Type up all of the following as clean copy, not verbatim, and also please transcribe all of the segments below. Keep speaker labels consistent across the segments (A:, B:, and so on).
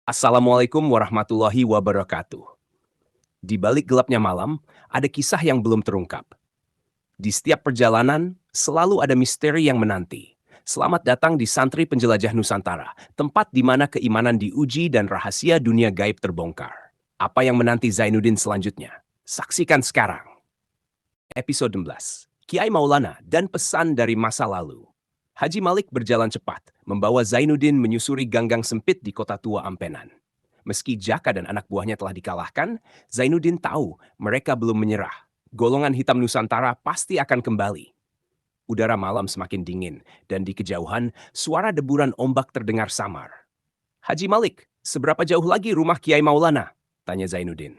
A: Assalamualaikum warahmatullahi wabarakatuh. Di balik gelapnya malam, ada kisah yang belum terungkap. Di setiap perjalanan, selalu ada misteri yang menanti. Selamat datang di Santri Penjelajah Nusantara, tempat di mana keimanan diuji dan rahasia dunia gaib terbongkar. Apa yang menanti Zainuddin selanjutnya? Saksikan sekarang. Episode 16. Kiai Maulana dan pesan dari masa lalu. Haji Malik berjalan cepat, membawa Zainuddin menyusuri ganggang sempit di kota tua Ampenan. Meski Jaka dan anak buahnya telah dikalahkan, Zainuddin tahu mereka belum menyerah. Golongan hitam Nusantara pasti akan kembali. Udara malam semakin dingin, dan di kejauhan, suara deburan ombak terdengar samar. Haji Malik, seberapa jauh lagi rumah Kiai Maulana? Tanya Zainuddin.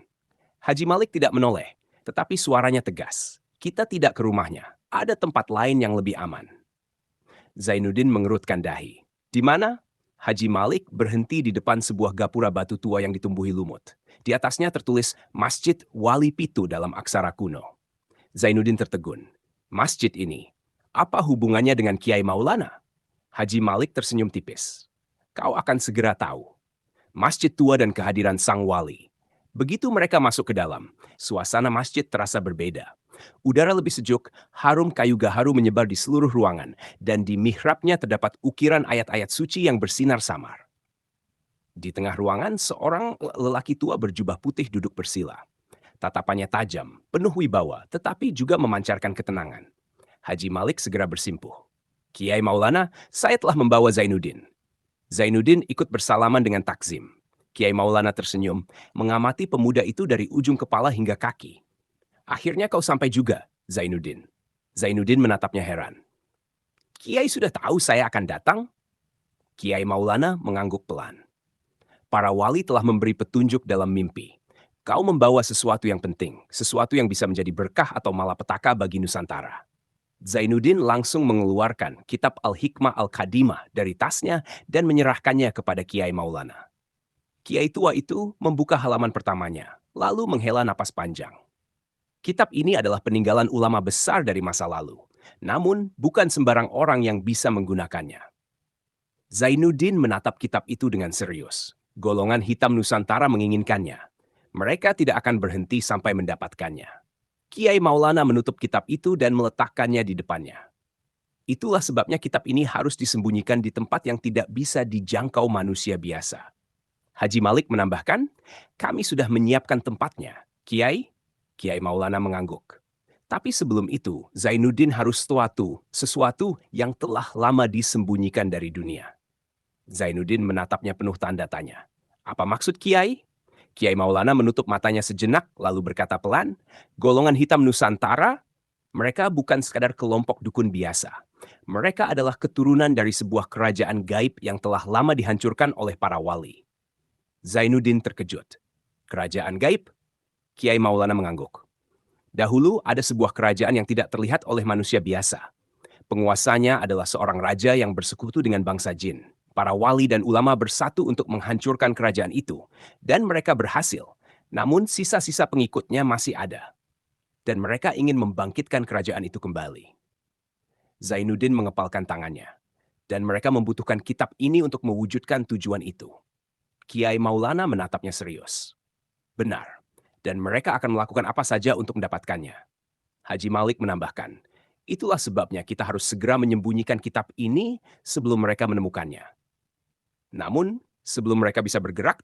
A: Haji Malik tidak menoleh, tetapi suaranya tegas. Kita tidak ke rumahnya, ada tempat lain yang lebih aman. Zainuddin mengerutkan dahi. Di mana? Haji Malik berhenti di depan sebuah gapura batu tua yang ditumbuhi lumut. Di atasnya tertulis Masjid Wali Pitu dalam aksara kuno. Zainuddin tertegun. Masjid ini, apa hubungannya dengan Kiai Maulana? Haji Malik tersenyum tipis. Kau akan segera tahu. Masjid tua dan kehadiran sang wali. Begitu mereka masuk ke dalam, suasana masjid terasa berbeda. Udara lebih sejuk, harum kayu gaharu menyebar di seluruh ruangan, dan di mihrabnya terdapat ukiran ayat-ayat suci yang bersinar samar. Di tengah ruangan, seorang lelaki tua berjubah putih duduk bersila. Tatapannya tajam, penuh wibawa, tetapi juga memancarkan ketenangan. Haji Malik segera bersimpuh. Kiai Maulana, saya telah membawa Zainuddin. Zainuddin ikut bersalaman dengan takzim. Kiai Maulana tersenyum, mengamati pemuda itu dari ujung kepala hingga kaki. Akhirnya kau sampai juga, Zainuddin. Zainuddin menatapnya heran. Kiai sudah tahu saya akan datang? Kiai Maulana mengangguk pelan. Para wali telah memberi petunjuk dalam mimpi. Kau membawa sesuatu yang penting, sesuatu yang bisa menjadi berkah atau malapetaka bagi Nusantara. Zainuddin langsung mengeluarkan kitab Al-Hikmah Al-Qadimah dari tasnya dan menyerahkannya kepada Kiai Maulana. Kiai tua itu membuka halaman pertamanya, lalu menghela napas panjang. Kitab ini adalah peninggalan ulama besar dari masa lalu, namun bukan sembarang orang yang bisa menggunakannya. Zainuddin menatap kitab itu dengan serius. Golongan hitam Nusantara menginginkannya. Mereka tidak akan berhenti sampai mendapatkannya. Kiai Maulana menutup kitab itu dan meletakkannya di depannya. Itulah sebabnya kitab ini harus disembunyikan di tempat yang tidak bisa dijangkau manusia biasa. Haji Malik menambahkan, kami sudah menyiapkan tempatnya. Kiai Maulana mengangguk. Tapi sebelum itu, Zainuddin harus sesuatu yang telah lama disembunyikan dari dunia. Zainuddin menatapnya penuh tanda tanya. Apa maksud Kiai? Kiai Maulana menutup matanya sejenak lalu berkata pelan, golongan hitam Nusantara, mereka bukan sekadar kelompok dukun biasa. Mereka adalah keturunan dari sebuah kerajaan gaib yang telah lama dihancurkan oleh para wali. Zainuddin terkejut. Kerajaan gaib? Kiai Maulana mengangguk. Dahulu ada sebuah kerajaan yang tidak terlihat oleh manusia biasa. Penguasanya adalah seorang raja yang bersekutu dengan bangsa jin. Para wali dan ulama bersatu untuk menghancurkan kerajaan itu, dan mereka berhasil. Namun sisa-sisa pengikutnya masih ada. Dan mereka ingin membangkitkan kerajaan itu kembali. Zainuddin mengepalkan tangannya. Dan mereka membutuhkan kitab ini untuk mewujudkan tujuan itu. Kiai Maulana menatapnya serius. Benar. Dan mereka akan melakukan apa saja untuk mendapatkannya. Haji Malik menambahkan, itulah sebabnya kita harus segera menyembunyikan kitab ini sebelum mereka menemukannya. Namun, sebelum mereka bisa bergerak,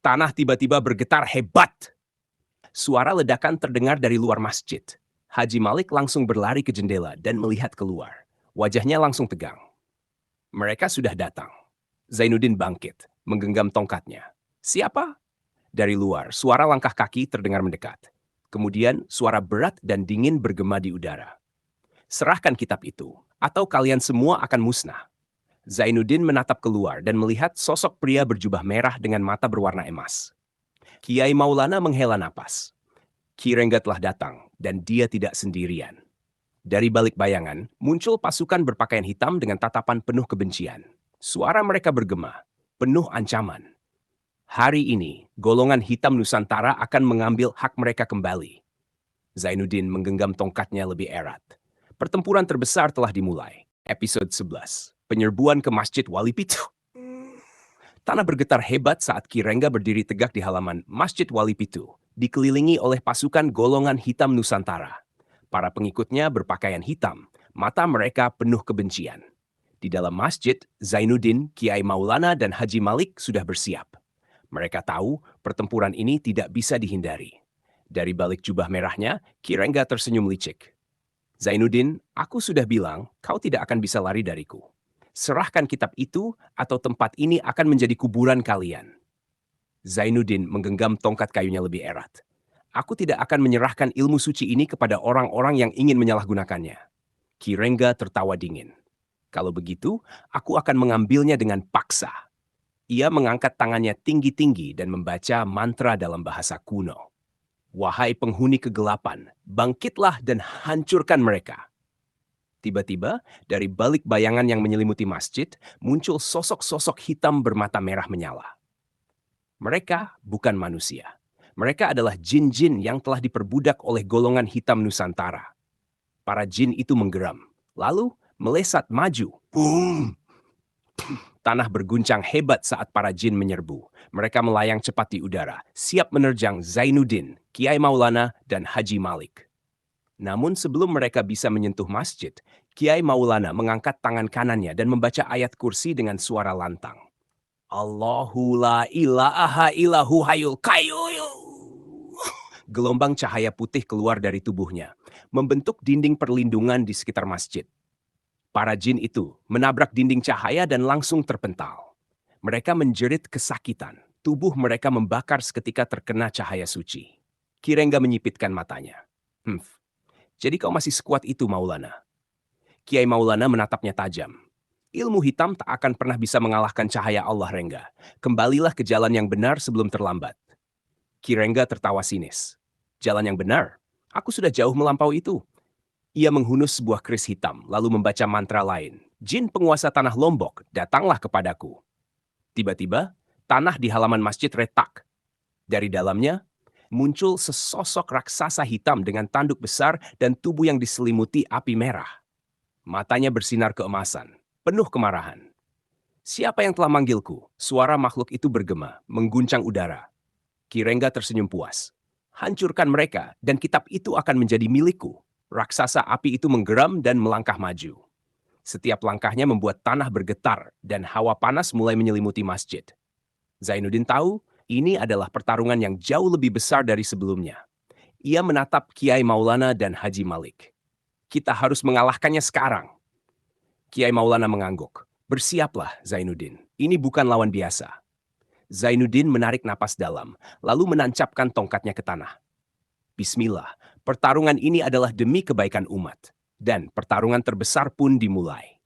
A: tanah tiba-tiba bergetar hebat. Suara ledakan terdengar dari luar masjid. Haji Malik langsung berlari ke jendela dan melihat keluar. Wajahnya langsung tegang. Mereka sudah datang. Zainuddin bangkit, menggenggam tongkatnya. Siapa? Dari luar, suara langkah kaki terdengar mendekat. Kemudian, suara berat dan dingin bergema di udara. Serahkan kitab itu, atau kalian semua akan musnah. Zainuddin menatap keluar dan melihat sosok pria berjubah merah dengan mata berwarna emas. Kiai Maulana menghela napas. Ki Rengga telah datang, dan dia tidak sendirian. Dari balik bayangan, muncul pasukan berpakaian hitam dengan tatapan penuh kebencian. Suara mereka bergema, penuh ancaman. Hari ini, golongan hitam Nusantara akan mengambil hak mereka kembali. Zainuddin menggenggam tongkatnya lebih erat. Pertempuran terbesar telah dimulai. Episode 11. Penyerbuan ke Masjid Wali Pitu. Tanah bergetar hebat saat Ki Rengga berdiri tegak di halaman Masjid Wali Pitu, dikelilingi oleh pasukan golongan hitam Nusantara. Para pengikutnya berpakaian hitam, mata mereka penuh kebencian. Di dalam masjid, Zainuddin, Kiai Maulana, dan Haji Malik sudah bersiap. Mereka tahu pertempuran ini tidak bisa dihindari. Dari balik jubah merahnya, Ki Rengga tersenyum licik. Zainuddin, aku sudah bilang kau tidak akan bisa lari dariku. Serahkan kitab itu atau tempat ini akan menjadi kuburan kalian. Zainuddin menggenggam tongkat kayunya lebih erat. Aku tidak akan menyerahkan ilmu suci ini kepada orang-orang yang ingin menyalahgunakannya. Ki Rengga tertawa dingin. Kalau begitu, aku akan mengambilnya dengan paksa. Ia mengangkat tangannya tinggi-tinggi dan membaca mantra dalam bahasa kuno. Wahai penghuni kegelapan, bangkitlah dan hancurkan mereka. Tiba-tiba, dari balik bayangan yang menyelimuti masjid, muncul sosok-sosok hitam bermata merah menyala. Mereka bukan manusia. Mereka adalah jin-jin yang telah diperbudak oleh golongan hitam Nusantara. Para jin itu menggeram, lalu melesat maju. Boom! Tanah berguncang hebat saat para jin menyerbu. Mereka melayang cepat di udara, siap menerjang Zainuddin, Kiai Maulana, dan Haji Malik. Namun sebelum mereka bisa menyentuh masjid, Kiai Maulana mengangkat tangan kanannya dan membaca ayat kursi dengan suara lantang. Allahu la ilaha illahu hayyul qayyum. Gelombang cahaya putih keluar dari tubuhnya, membentuk dinding perlindungan di sekitar masjid. Para jin itu menabrak dinding cahaya dan langsung terpental. Mereka menjerit kesakitan. Tubuh mereka membakar seketika terkena cahaya suci. Ki Rengga menyipitkan matanya. Jadi kau masih sekuat itu, Maulana. Kiai Maulana menatapnya tajam. Ilmu hitam tak akan pernah bisa mengalahkan cahaya Allah, Rengga. Kembalilah ke jalan yang benar sebelum terlambat. Ki Rengga tertawa sinis. Jalan yang benar? Aku sudah jauh melampaui itu. Ia menghunus sebuah keris hitam, lalu membaca mantra lain. Jin penguasa tanah Lombok, datanglah kepadaku. Tiba-tiba, tanah di halaman masjid retak. Dari dalamnya, muncul sesosok raksasa hitam dengan tanduk besar dan tubuh yang diselimuti api merah. Matanya bersinar keemasan, penuh kemarahan. Siapa yang telah manggilku? Suara makhluk itu bergema, mengguncang udara. Ki Rengga tersenyum puas. Hancurkan mereka, dan kitab itu akan menjadi milikku. Raksasa api itu menggeram dan melangkah maju. Setiap langkahnya membuat tanah bergetar, dan hawa panas mulai menyelimuti masjid. Zainuddin tahu, ini adalah pertarungan yang jauh lebih besar dari sebelumnya. Ia menatap Kiai Maulana dan Haji Malik. Kita harus mengalahkannya sekarang. Kiai Maulana mengangguk. Bersiaplah, Zainuddin. Ini bukan lawan biasa. Zainuddin menarik napas dalam, lalu menancapkan tongkatnya ke tanah. Bismillah, pertarungan ini adalah demi kebaikan umat. Dan pertarungan terbesar pun dimulai.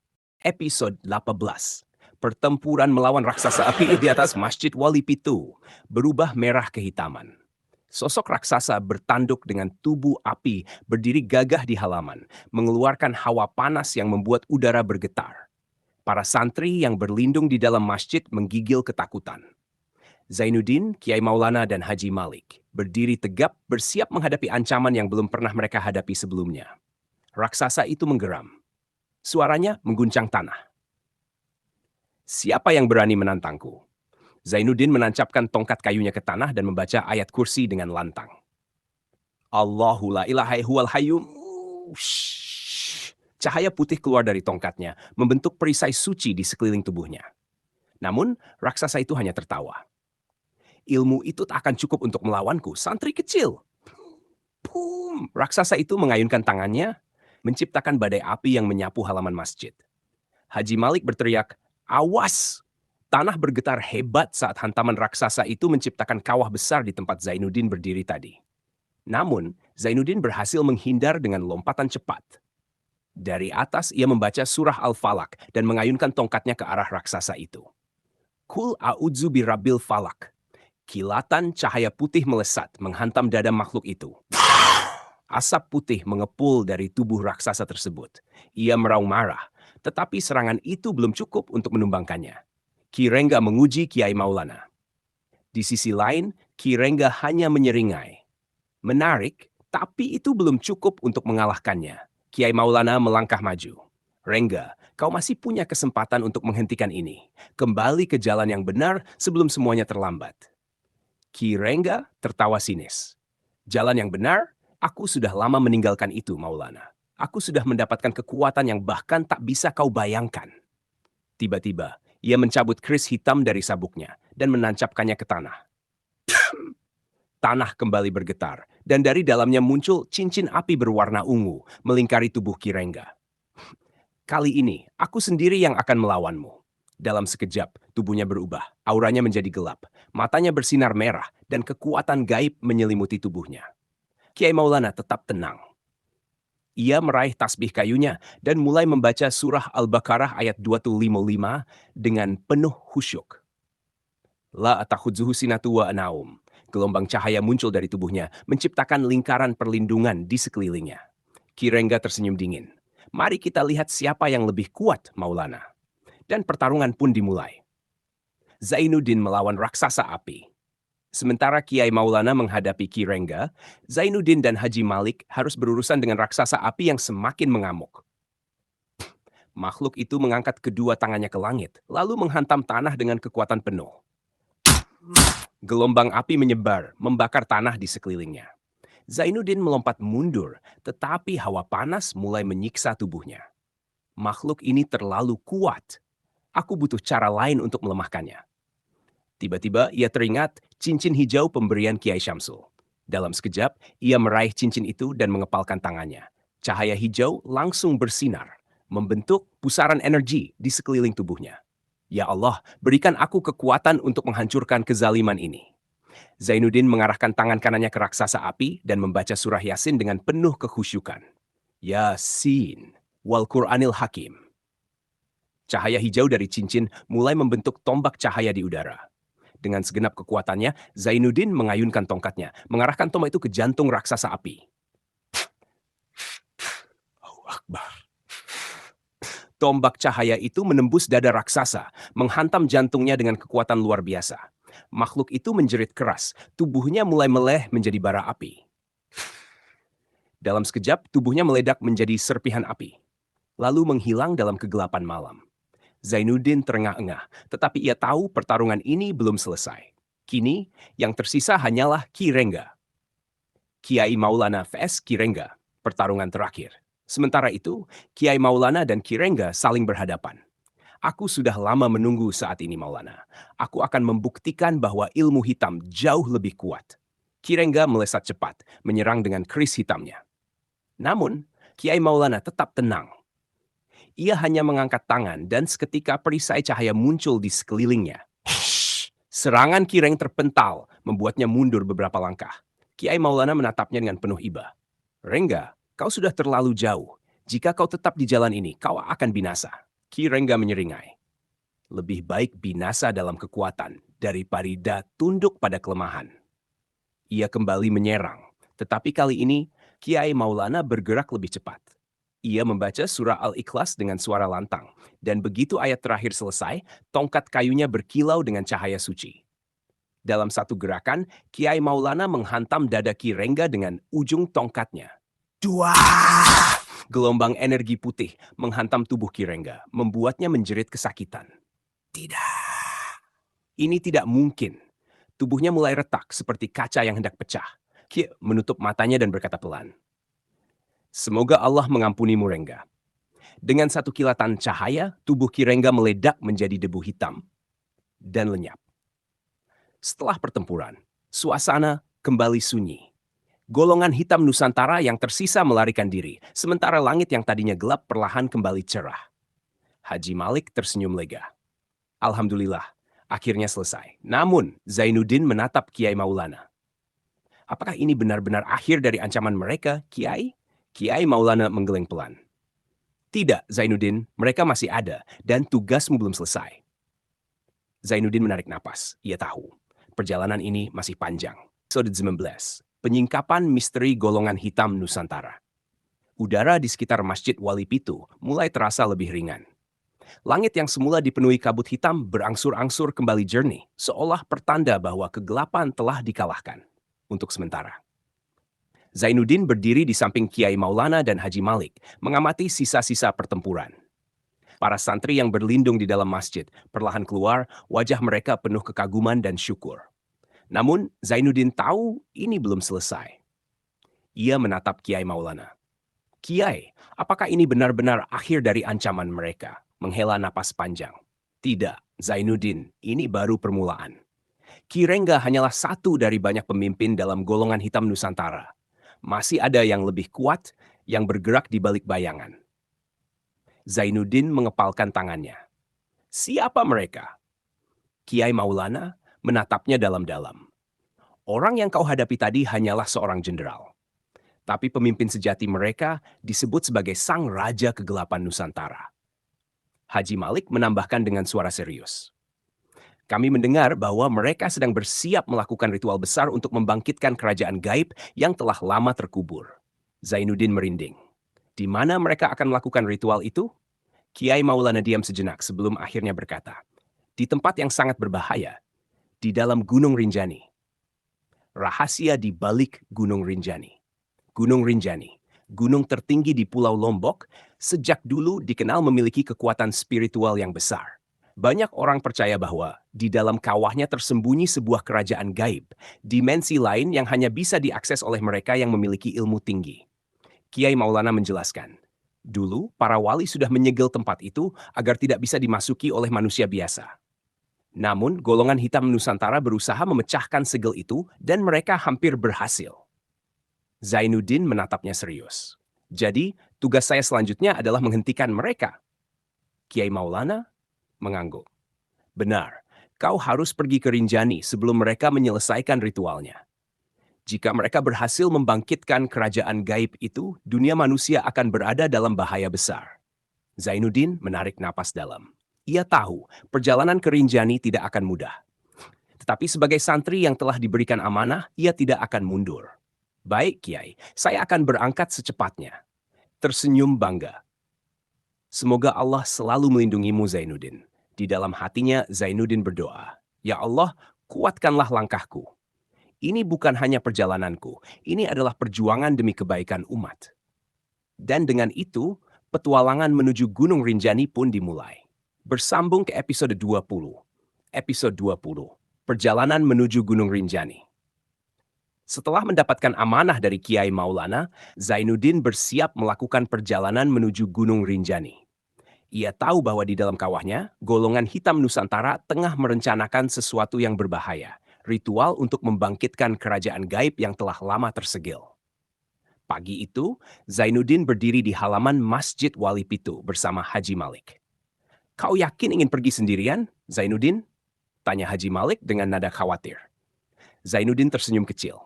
A: Episode 18. Pertempuran melawan raksasa api di atas Masjid Wali Pitu berubah merah kehitaman. Sosok raksasa bertanduk dengan tubuh api berdiri gagah di halaman, mengeluarkan hawa panas yang membuat udara bergetar. Para santri yang berlindung di dalam masjid menggigil ketakutan. Zainuddin, Kiai Maulana, dan Haji Malik berdiri tegap bersiap menghadapi ancaman yang belum pernah mereka hadapi sebelumnya. Raksasa itu menggeram. Suaranya mengguncang tanah. Siapa yang berani menantangku? Zainuddin menancapkan tongkat kayunya ke tanah dan membaca ayat kursi dengan lantang. Allahu la ilaha huwal hayyum. Cahaya putih keluar dari tongkatnya, membentuk perisai suci di sekeliling tubuhnya. Namun, raksasa itu hanya tertawa. Ilmu itu tak akan cukup untuk melawanku, santri kecil. Boom! Raksasa itu mengayunkan tangannya, menciptakan badai api yang menyapu halaman masjid. Haji Malik berteriak, "Awas!" Tanah bergetar hebat saat hantaman raksasa itu menciptakan kawah besar di tempat Zainuddin berdiri tadi. Namun, Zainuddin berhasil menghindar dengan lompatan cepat. Dari atas ia membaca surah Al-Falaq dan mengayunkan tongkatnya ke arah raksasa itu. Kul a'udzu birabbil falak. Kilatan cahaya putih melesat menghantam dada makhluk itu. Asap putih mengepul dari tubuh raksasa tersebut. Ia meraung marah, tetapi serangan itu belum cukup untuk menumbangkannya. Ki Rengga menguji Kiai Maulana. Di sisi lain, Ki Rengga hanya menyeringai. Menarik, tapi itu belum cukup untuk mengalahkannya. Kiai Maulana melangkah maju. Rengga, kau masih punya kesempatan untuk menghentikan ini. Kembali ke jalan yang benar sebelum semuanya terlambat. Ki Rengga tertawa sinis. Jalan yang benar? Aku sudah lama meninggalkan itu, Maulana. Aku sudah mendapatkan kekuatan yang bahkan tak bisa kau bayangkan. Tiba-tiba, ia mencabut keris hitam dari sabuknya dan menancapkannya ke tanah. Tanah kembali bergetar, dan dari dalamnya muncul cincin api berwarna ungu melingkari tubuh Ki Rengga. Kali ini, aku sendiri yang akan melawanmu. Dalam sekejap, tubuhnya berubah, auranya menjadi gelap, matanya bersinar merah, dan kekuatan gaib menyelimuti tubuhnya. Kiai Maulana tetap tenang. Ia meraih tasbih kayunya dan mulai membaca surah Al-Baqarah ayat 255 dengan penuh khusyuk. La atakhudzuhu sinatu wa naum. Gelombang cahaya muncul dari tubuhnya, menciptakan lingkaran perlindungan di sekelilingnya. Ki Rengga tersenyum dingin. Mari kita lihat siapa yang lebih kuat, Maulana. Dan pertarungan pun dimulai. Zainuddin melawan raksasa api. Sementara Kiai Maulana menghadapi Ki Rengga, Zainuddin dan Haji Malik harus berurusan dengan raksasa api yang semakin mengamuk. Makhluk itu mengangkat kedua tangannya ke langit, lalu menghantam tanah dengan kekuatan penuh. Gelombang api menyebar, membakar tanah di sekelilingnya. Zainuddin melompat mundur, tetapi hawa panas mulai menyiksa tubuhnya. Makhluk ini terlalu kuat. Aku butuh cara lain untuk melemahkannya. Tiba-tiba ia teringat cincin hijau pemberian Kiai Syamsul. Dalam sekejap, ia meraih cincin itu dan mengepalkan tangannya. Cahaya hijau langsung bersinar, membentuk pusaran energi di sekeliling tubuhnya. Ya Allah, berikan aku kekuatan untuk menghancurkan kezaliman ini. Zainuddin mengarahkan tangan kanannya ke raksasa api dan membaca surah Yasin dengan penuh kekhusyukan. Yasin, wal Qur'anil Hakim. Cahaya hijau dari cincin mulai membentuk tombak cahaya di udara. Dengan segenap kekuatannya, Zainuddin mengayunkan tongkatnya, mengarahkan tombak itu ke jantung raksasa api. Allahu Akbar. Tombak cahaya itu menembus dada raksasa, menghantam jantungnya dengan kekuatan luar biasa. Makhluk itu menjerit keras, tubuhnya mulai meleleh menjadi bara api. Dalam sekejap, tubuhnya meledak menjadi serpihan api, lalu menghilang dalam kegelapan malam. Zainuddin terengah-engah, tetapi ia tahu pertarungan ini belum selesai. Kini, yang tersisa hanyalah Ki Rengga. Kiai Maulana vs Ki Rengga, pertarungan terakhir. Sementara itu, Kiai Maulana dan Ki Rengga saling berhadapan. Aku sudah lama menunggu saat ini, Maulana. Aku akan membuktikan bahwa ilmu hitam jauh lebih kuat. Ki Rengga melesat cepat, menyerang dengan keris hitamnya. Namun, Kiai Maulana tetap tenang. Ia hanya mengangkat tangan dan seketika perisai cahaya muncul di sekelilingnya. Serangan Ki Rengga terpental, membuatnya mundur beberapa langkah. Kiai Maulana menatapnya dengan penuh iba. Rengga, kau sudah terlalu jauh. Jika kau tetap di jalan ini, kau akan binasa. Ki Rengga menyeringai. Lebih baik binasa dalam kekuatan daripada tunduk pada kelemahan. Ia kembali menyerang, tetapi kali ini Kiai Maulana bergerak lebih cepat. Ia membaca surah Al-Ikhlas dengan suara lantang, dan begitu ayat terakhir selesai, tongkat kayunya berkilau dengan cahaya suci. Dalam satu gerakan, Kiai Maulana menghantam dada Ki Rengga dengan ujung tongkatnya. Dua! Gelombang energi putih menghantam tubuh Ki Rengga, membuatnya menjerit kesakitan. Tidak. Ini tidak mungkin. Tubuhnya mulai retak seperti kaca yang hendak pecah. Ki menutup matanya dan berkata pelan. Semoga Allah mengampunimu, Rengga. Dengan satu kilatan cahaya, tubuh Ki Rengga meledak menjadi debu hitam dan lenyap. Setelah pertempuran, suasana kembali sunyi. Golongan hitam Nusantara yang tersisa melarikan diri, sementara langit yang tadinya gelap perlahan kembali cerah. Haji Malik tersenyum lega. Alhamdulillah, akhirnya selesai. Namun, Zainuddin menatap Kiai Maulana. Apakah ini benar-benar akhir dari ancaman mereka, Kiai? Kiai Maulana menggeleng pelan. Tidak, Zainuddin, mereka masih ada, dan tugasmu belum selesai. Zainuddin menarik napas. Ia tahu, perjalanan ini masih panjang. Episode 19, Penyingkapan Misteri Golongan Hitam Nusantara. Udara di sekitar Masjid Wali Pitu mulai terasa lebih ringan. Langit yang semula dipenuhi kabut hitam berangsur-angsur kembali jernih, seolah pertanda bahwa kegelapan telah dikalahkan. Untuk sementara. Zainuddin berdiri di samping Kiai Maulana dan Haji Malik, mengamati sisa-sisa pertempuran. Para santri yang berlindung di dalam masjid perlahan keluar, wajah mereka penuh kekaguman dan syukur. Namun, Zainuddin tahu ini belum selesai. Ia menatap Kiai Maulana. Kiai, apakah ini benar-benar akhir dari ancaman mereka? Menghela napas panjang. Tidak, Zainuddin, ini baru permulaan. Ki Rengga hanyalah satu dari banyak pemimpin dalam golongan hitam Nusantara. Masih ada yang lebih kuat yang bergerak di balik bayangan. Zainuddin mengepalkan tangannya. Siapa mereka? Kiai Maulana menatapnya dalam-dalam. Orang yang kau hadapi tadi hanyalah seorang jenderal. Tapi pemimpin sejati mereka disebut sebagai Sang Raja Kegelapan Nusantara. Haji Malik menambahkan dengan suara serius. Kami mendengar bahwa mereka sedang bersiap melakukan ritual besar untuk membangkitkan kerajaan gaib yang telah lama terkubur. Zainuddin merinding. Di mana mereka akan melakukan ritual itu? Kiai Maulana diam sejenak sebelum akhirnya berkata, di tempat yang sangat berbahaya, di dalam Gunung Rinjani. Rahasia di balik Gunung Rinjani. Gunung Rinjani, gunung tertinggi di Pulau Lombok, sejak dulu dikenal memiliki kekuatan spiritual yang besar. Banyak orang percaya bahwa di dalam kawahnya tersembunyi sebuah kerajaan gaib, dimensi lain yang hanya bisa diakses oleh mereka yang memiliki ilmu tinggi. Kiai Maulana menjelaskan, dulu para wali sudah menyegel tempat itu agar tidak bisa dimasuki oleh manusia biasa. Namun, golongan hitam Nusantara berusaha memecahkan segel itu dan mereka hampir berhasil. Zainuddin menatapnya serius. Jadi, tugas saya selanjutnya adalah menghentikan mereka. Kiai Maulana mengangguk. Benar, kau harus pergi ke Rinjani sebelum mereka menyelesaikan ritualnya. Jika mereka berhasil membangkitkan kerajaan gaib itu, dunia manusia akan berada dalam bahaya besar. Zainuddin menarik napas dalam. Ia tahu perjalanan ke Rinjani tidak akan mudah. Tetapi sebagai santri yang telah diberikan amanah, ia tidak akan mundur. Baik, Kiai, saya akan berangkat secepatnya. Tersenyum bangga. Semoga Allah selalu melindungimu, Zainuddin. Di dalam hatinya, Zainuddin berdoa, Ya Allah, kuatkanlah langkahku. Ini bukan hanya perjalananku, ini adalah perjuangan demi kebaikan umat. Dan dengan itu, petualangan menuju Gunung Rinjani pun dimulai. Bersambung ke episode 20. Episode 20, Perjalanan menuju Gunung Rinjani. Setelah mendapatkan amanah dari Kiai Maulana, Zainuddin bersiap melakukan perjalanan menuju Gunung Rinjani. Ia tahu bahwa di dalam kawahnya, golongan hitam Nusantara tengah merencanakan sesuatu yang berbahaya, ritual untuk membangkitkan kerajaan gaib yang telah lama tersegel. Pagi itu, Zainuddin berdiri di halaman Masjid Wali Pitu bersama Haji Malik. Kau yakin ingin pergi sendirian, Zainuddin? Tanya Haji Malik dengan nada khawatir. Zainuddin tersenyum kecil.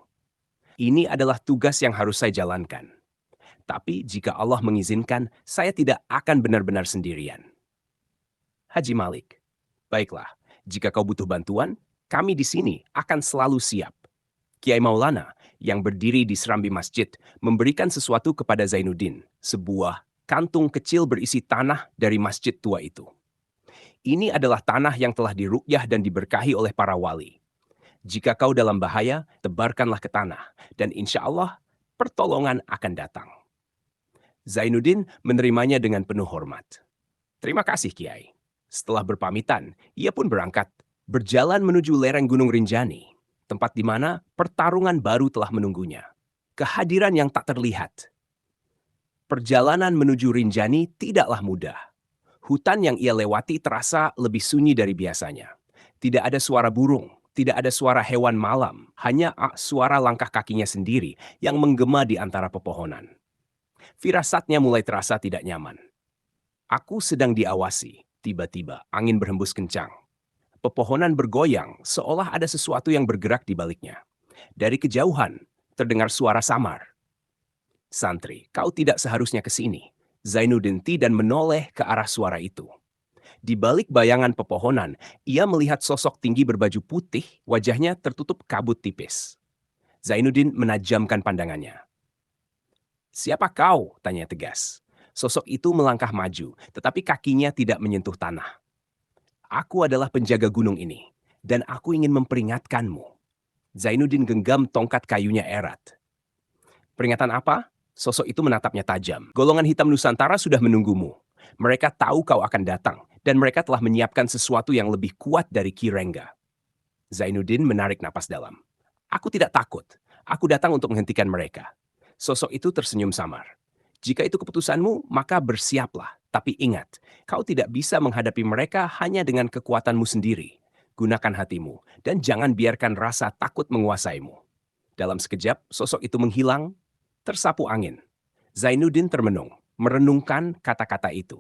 A: Ini adalah tugas yang harus saya jalankan. Tapi jika Allah mengizinkan, saya tidak akan benar-benar sendirian. Haji Malik, baiklah, jika kau butuh bantuan, kami di sini akan selalu siap. Kiai Maulana yang berdiri di serambi masjid memberikan sesuatu kepada Zainuddin, sebuah kantung kecil berisi tanah dari masjid tua itu. Ini adalah tanah yang telah diruqyah dan diberkahi oleh para wali. Jika kau dalam bahaya, tebarkanlah ke tanah, dan insya Allah pertolongan akan datang. Zainuddin menerimanya dengan penuh hormat. Terima kasih, Kiai. Setelah berpamitan, ia pun berangkat, berjalan menuju lereng Gunung Rinjani, tempat di mana pertarungan baru telah menunggunya. Kehadiran yang tak terlihat. Perjalanan menuju Rinjani tidaklah mudah. Hutan yang ia lewati terasa lebih sunyi dari biasanya. Tidak ada suara burung. Tidak ada suara hewan malam, hanya suara langkah kakinya sendiri yang menggema di antara pepohonan. Firasatnya mulai terasa tidak nyaman. Aku sedang diawasi, tiba-tiba angin berhembus kencang. Pepohonan bergoyang seolah ada sesuatu yang bergerak di baliknya. Dari kejauhan, terdengar suara samar. Santri, kau tidak seharusnya ke sini. Zainuddin dan menoleh ke arah suara itu. Di balik bayangan pepohonan, ia melihat sosok tinggi berbaju putih, wajahnya tertutup kabut tipis. Zainuddin menajamkan pandangannya. Siapa kau? Tanya tegas. Sosok itu melangkah maju, tetapi kakinya tidak menyentuh tanah. Aku adalah penjaga gunung ini, dan aku ingin memperingatkanmu. Zainuddin genggam tongkat kayunya erat. Peringatan apa? Sosok itu menatapnya tajam. Golongan hitam Nusantara sudah menunggumu. Mereka tahu kau akan datang, dan mereka telah menyiapkan sesuatu yang lebih kuat dari Ki Rengga. Zainuddin menarik napas dalam. Aku tidak takut. Aku datang untuk menghentikan mereka. Sosok itu tersenyum samar. Jika itu keputusanmu, maka bersiaplah. Tapi ingat, kau tidak bisa menghadapi mereka hanya dengan kekuatanmu sendiri. Gunakan hatimu, dan jangan biarkan rasa takut menguasaimu. Dalam sekejap, sosok itu menghilang, tersapu angin. Zainuddin termenung, merenungkan kata-kata itu.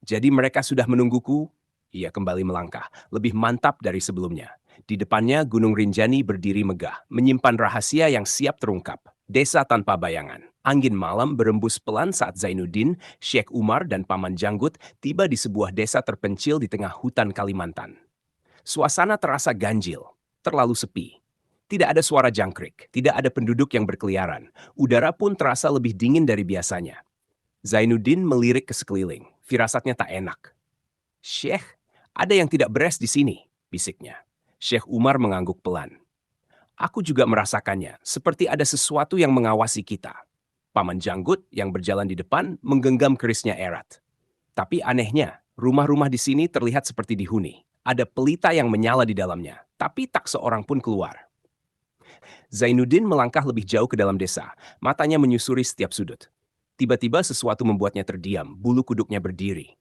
A: Jadi mereka sudah menungguku? Ia kembali melangkah, lebih mantap dari sebelumnya. Di depannya Gunung Rinjani berdiri megah, menyimpan rahasia yang siap terungkap. Desa tanpa bayangan. Angin malam berembus pelan saat Zainuddin, Syekh Umar, dan Paman Janggut tiba di sebuah desa terpencil di tengah hutan Kalimantan. Suasana terasa ganjil, terlalu sepi. Tidak ada suara jangkrik, tidak ada penduduk yang berkeliaran. Udara pun terasa lebih dingin dari biasanya. Zainuddin melirik ke sekeliling, firasatnya tak enak. Syekh, ada yang tidak beres di sini, bisiknya. Syekh Umar mengangguk pelan. Aku juga merasakannya, seperti ada sesuatu yang mengawasi kita. Paman Janggut yang berjalan di depan menggenggam kerisnya erat. Tapi anehnya, rumah-rumah di sini terlihat seperti dihuni. Ada pelita yang menyala di dalamnya, tapi tak seorang pun keluar. Zainuddin melangkah lebih jauh ke dalam desa, matanya menyusuri setiap sudut. Tiba-tiba sesuatu membuatnya terdiam, bulu kuduknya berdiri.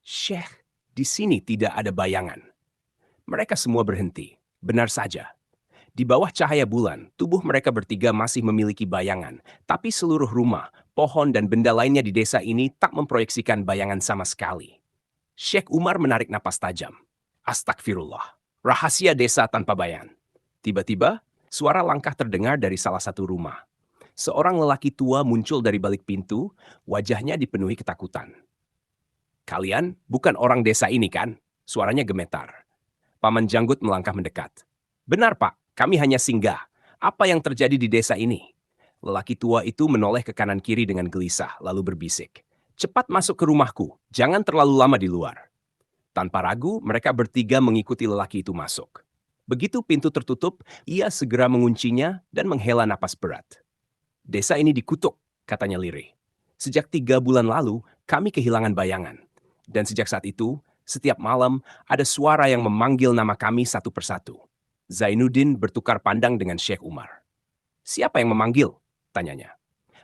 A: Syekh, di sini tidak ada bayangan. Mereka semua berhenti. Benar saja. Di bawah cahaya bulan, tubuh mereka bertiga masih memiliki bayangan. Tapi seluruh rumah, pohon, dan benda lainnya di desa ini tak memproyeksikan bayangan sama sekali. Syekh Umar menarik napas tajam. Astagfirullah. Rahasia desa tanpa bayangan. Tiba-tiba, suara langkah terdengar dari salah satu rumah. Seorang lelaki tua muncul dari balik pintu, wajahnya dipenuhi ketakutan. Kalian bukan orang desa ini kan? Suaranya gemetar. Paman Janggut melangkah mendekat. Benar pak, kami hanya singgah. Apa yang terjadi di desa ini? Lelaki tua itu menoleh ke kanan kiri dengan gelisah, lalu berbisik. Cepat masuk ke rumahku, jangan terlalu lama di luar. Tanpa ragu, mereka bertiga mengikuti lelaki itu masuk. Begitu pintu tertutup, ia segera menguncinya dan menghela napas berat. Desa ini dikutuk, katanya lirih. Sejak 3 bulan lalu, kami kehilangan bayangan. Dan sejak saat itu, setiap malam ada suara yang memanggil nama kami satu persatu. Zainuddin bertukar pandang dengan Syekh Umar. Siapa yang memanggil? Tanyanya.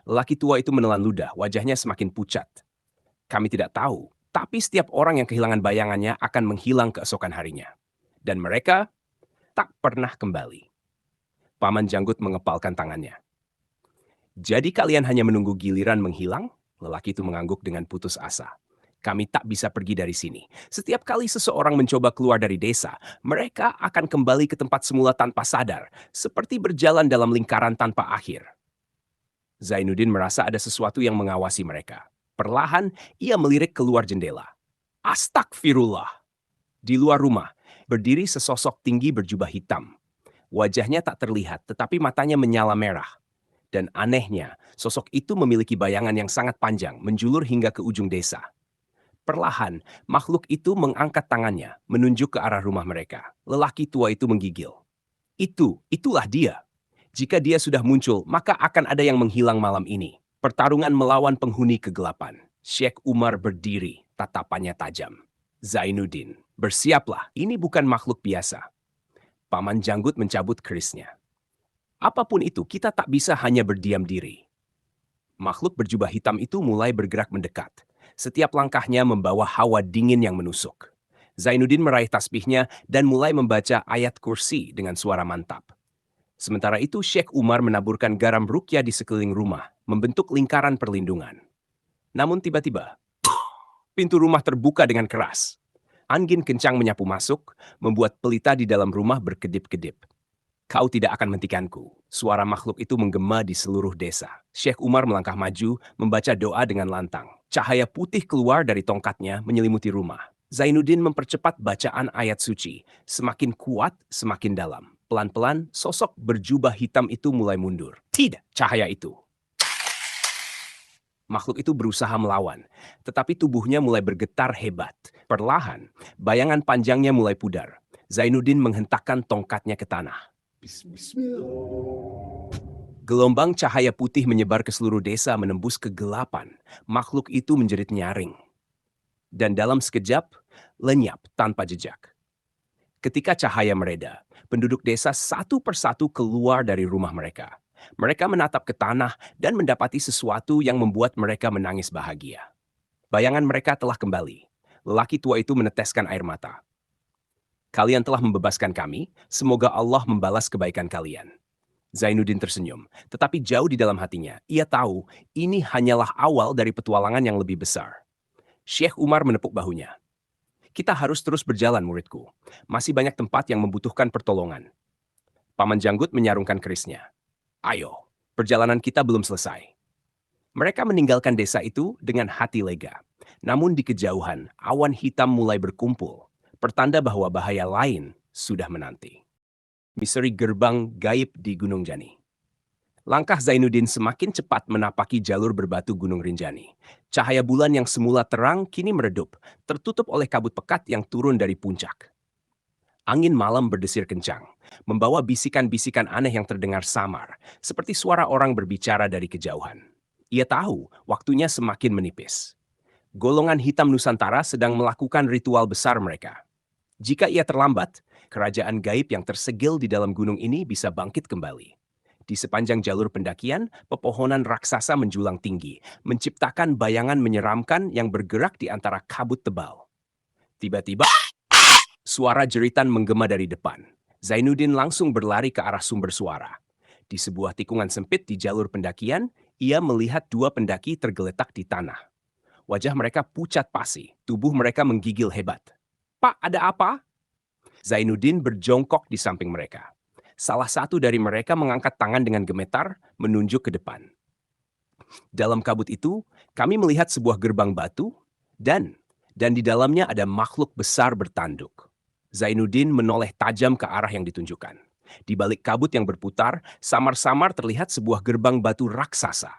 A: Lelaki tua itu menelan ludah, wajahnya semakin pucat. Kami tidak tahu, tapi setiap orang yang kehilangan bayangannya akan menghilang keesokan harinya. Dan mereka tak pernah kembali. Paman Janggut mengepalkan tangannya. Jadi kalian hanya menunggu giliran menghilang? Lelaki itu mengangguk dengan putus asa. Kami tak bisa pergi dari sini. Setiap kali seseorang mencoba keluar dari desa, mereka akan kembali ke tempat semula tanpa sadar, seperti berjalan dalam lingkaran tanpa akhir. Zainuddin merasa ada sesuatu yang mengawasi mereka. Perlahan, ia melirik keluar jendela. Astagfirullah! Di luar rumah, berdiri sesosok tinggi berjubah hitam. Wajahnya tak terlihat, tetapi matanya menyala merah. Dan anehnya, sosok itu memiliki bayangan yang sangat panjang, menjulur hingga ke ujung desa. Perlahan, makhluk itu mengangkat tangannya, menunjuk ke arah rumah mereka. Lelaki tua itu menggigil. Itulah dia. Jika dia sudah muncul, maka akan ada yang menghilang malam ini. Pertarungan melawan penghuni kegelapan. Syekh Umar berdiri, tatapannya tajam. Zainuddin, bersiaplah, ini bukan makhluk biasa. Paman Janggut mencabut kerisnya. Apapun itu, kita tak bisa hanya berdiam diri. Makhluk berjubah hitam itu mulai bergerak mendekat. Setiap langkahnya membawa hawa dingin yang menusuk. Zainuddin meraih tasbihnya dan mulai membaca ayat kursi dengan suara mantap. Sementara itu, Syekh Umar menaburkan garam ruqyah di sekeliling rumah, membentuk lingkaran perlindungan. Namun tiba-tiba, pintu rumah terbuka dengan keras. Angin kencang menyapu masuk, membuat pelita di dalam rumah berkedip-kedip. Kau tidak akan menghentikanku. Suara makhluk itu menggema di seluruh desa. Syekh Umar melangkah maju, membaca doa dengan lantang. Cahaya putih keluar dari tongkatnya menyelimuti rumah. Zainuddin mempercepat bacaan ayat suci. Semakin kuat, semakin dalam. Pelan-pelan, sosok berjubah hitam itu mulai mundur. Tidak, cahaya itu. Makhluk itu berusaha melawan, tetapi tubuhnya mulai bergetar hebat. Perlahan, bayangan panjangnya mulai pudar. Zainuddin menghentakkan tongkatnya ke tanah. Gelombang cahaya putih menyebar ke seluruh desa menembus kegelapan. Makhluk itu menjerit nyaring. dan dalam sekejap lenyap tanpa jejak. Ketika cahaya mereda, penduduk desa satu persatu keluar dari rumah mereka. Mereka menatap ke tanah dan mendapati sesuatu yang membuat mereka menangis bahagia. Bayangan mereka telah kembali. Lelaki tua itu meneteskan air mata. Kalian telah membebaskan kami, semoga Allah membalas kebaikan kalian. Zainuddin tersenyum, tetapi jauh di dalam hatinya, ia tahu ini hanyalah awal dari petualangan yang lebih besar. Syekh Umar menepuk bahunya. Kita harus terus berjalan, muridku. Masih banyak tempat yang membutuhkan pertolongan. Paman Janggut menyarungkan kerisnya. Ayo, perjalanan kita belum selesai. Mereka meninggalkan desa itu dengan hati lega. Namun di kejauhan, awan hitam mulai berkumpul, pertanda bahwa bahaya lain sudah menanti. Misteri gerbang gaib di Gunung Jani. Langkah Zainuddin semakin cepat menapaki jalur berbatu Gunung Rinjani. Cahaya bulan yang semula terang kini meredup, tertutup oleh kabut pekat yang turun dari puncak. Angin malam berdesir kencang, membawa bisikan-bisikan aneh yang terdengar samar, seperti suara orang berbicara dari kejauhan. Ia tahu waktunya semakin menipis. Golongan hitam Nusantara sedang melakukan ritual besar mereka. Jika ia terlambat, kerajaan gaib yang tersegel di dalam gunung ini bisa bangkit kembali. Di sepanjang jalur pendakian, pepohonan raksasa menjulang tinggi, menciptakan bayangan menyeramkan yang bergerak di antara kabut tebal. Tiba-tiba, suara jeritan menggema dari depan. Zainuddin langsung berlari ke arah sumber suara. Di sebuah tikungan sempit di jalur pendakian, ia melihat dua pendaki tergeletak di tanah. Wajah mereka pucat pasi, tubuh mereka menggigil hebat. "Pak, ada apa?" Zainuddin berjongkok di samping mereka. Salah satu dari mereka mengangkat tangan dengan gemetar, menunjuk ke depan. Dalam kabut itu, kami melihat sebuah gerbang batu, dan di dalamnya ada makhluk besar bertanduk. Zainuddin menoleh tajam ke arah yang ditunjukkan. Di balik kabut yang berputar, samar-samar terlihat sebuah gerbang batu raksasa.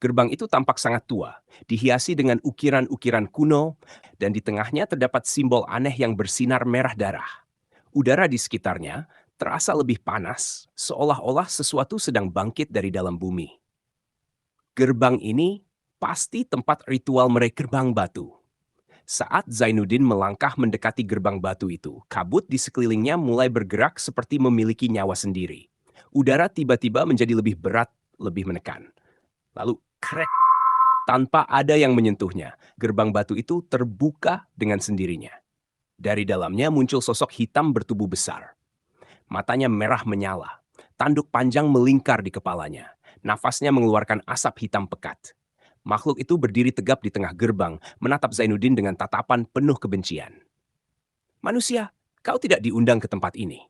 A: Gerbang itu tampak sangat tua, dihiasi dengan ukiran-ukiran kuno, dan di tengahnya terdapat simbol aneh yang bersinar merah darah. Udara di sekitarnya terasa lebih panas, seolah-olah sesuatu sedang bangkit dari dalam bumi. Gerbang ini pasti tempat ritual mereka gerbang batu. Saat Zainuddin melangkah mendekati gerbang batu itu, kabut di sekelilingnya mulai bergerak seperti memiliki nyawa sendiri. Udara tiba-tiba menjadi lebih berat, lebih menekan. Lalu krek, tanpa ada yang menyentuhnya, gerbang batu itu terbuka dengan sendirinya. Dari dalamnya muncul sosok hitam bertubuh besar. Matanya merah menyala, tanduk panjang melingkar di kepalanya. Nafasnya mengeluarkan asap hitam pekat. Makhluk itu berdiri tegap di tengah gerbang, menatap Zainuddin dengan tatapan penuh kebencian. "Manusia, kau tidak diundang ke tempat ini."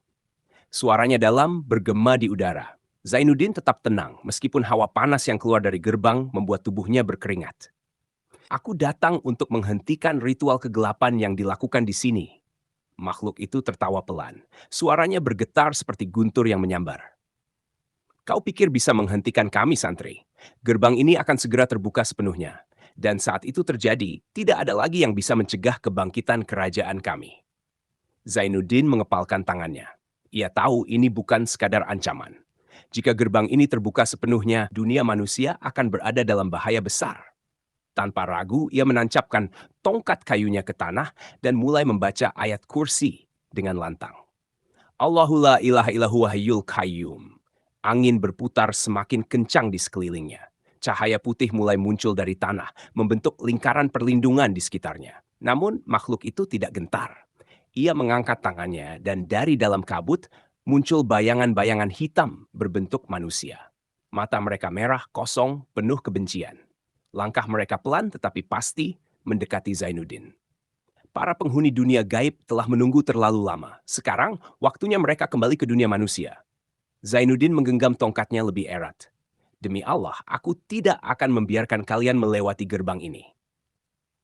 A: Suaranya dalam, bergema di udara. Zainuddin tetap tenang, meskipun hawa panas yang keluar dari gerbang membuat tubuhnya berkeringat. "Aku datang untuk menghentikan ritual kegelapan yang dilakukan di sini." Makhluk itu tertawa pelan. Suaranya bergetar seperti guntur yang menyambar. "Kau pikir bisa menghentikan kami, santri? Gerbang ini akan segera terbuka sepenuhnya. Dan saat itu terjadi, tidak ada lagi yang bisa mencegah kebangkitan kerajaan kami." Zainuddin mengepalkan tangannya. Ia tahu ini bukan sekadar ancaman. Jika gerbang ini terbuka sepenuhnya, dunia manusia akan berada dalam bahaya besar. Tanpa ragu, ia menancapkan tongkat kayunya ke tanah dan mulai membaca ayat kursi dengan lantang. Allahu la ilaha illahu hayyul qayyum. Angin berputar semakin kencang di sekelilingnya. Cahaya putih mulai muncul dari tanah, membentuk lingkaran perlindungan di sekitarnya. Namun makhluk itu tidak gentar. Ia mengangkat tangannya dan dari dalam kabut muncul bayangan-bayangan hitam berbentuk manusia. Mata mereka merah, kosong, penuh kebencian. Langkah mereka pelan tetapi pasti mendekati Zainuddin. Para penghuni dunia gaib telah menunggu terlalu lama. Sekarang, waktunya mereka kembali ke dunia manusia. Zainuddin menggenggam tongkatnya lebih erat. "Demi Allah, aku tidak akan membiarkan kalian melewati gerbang ini."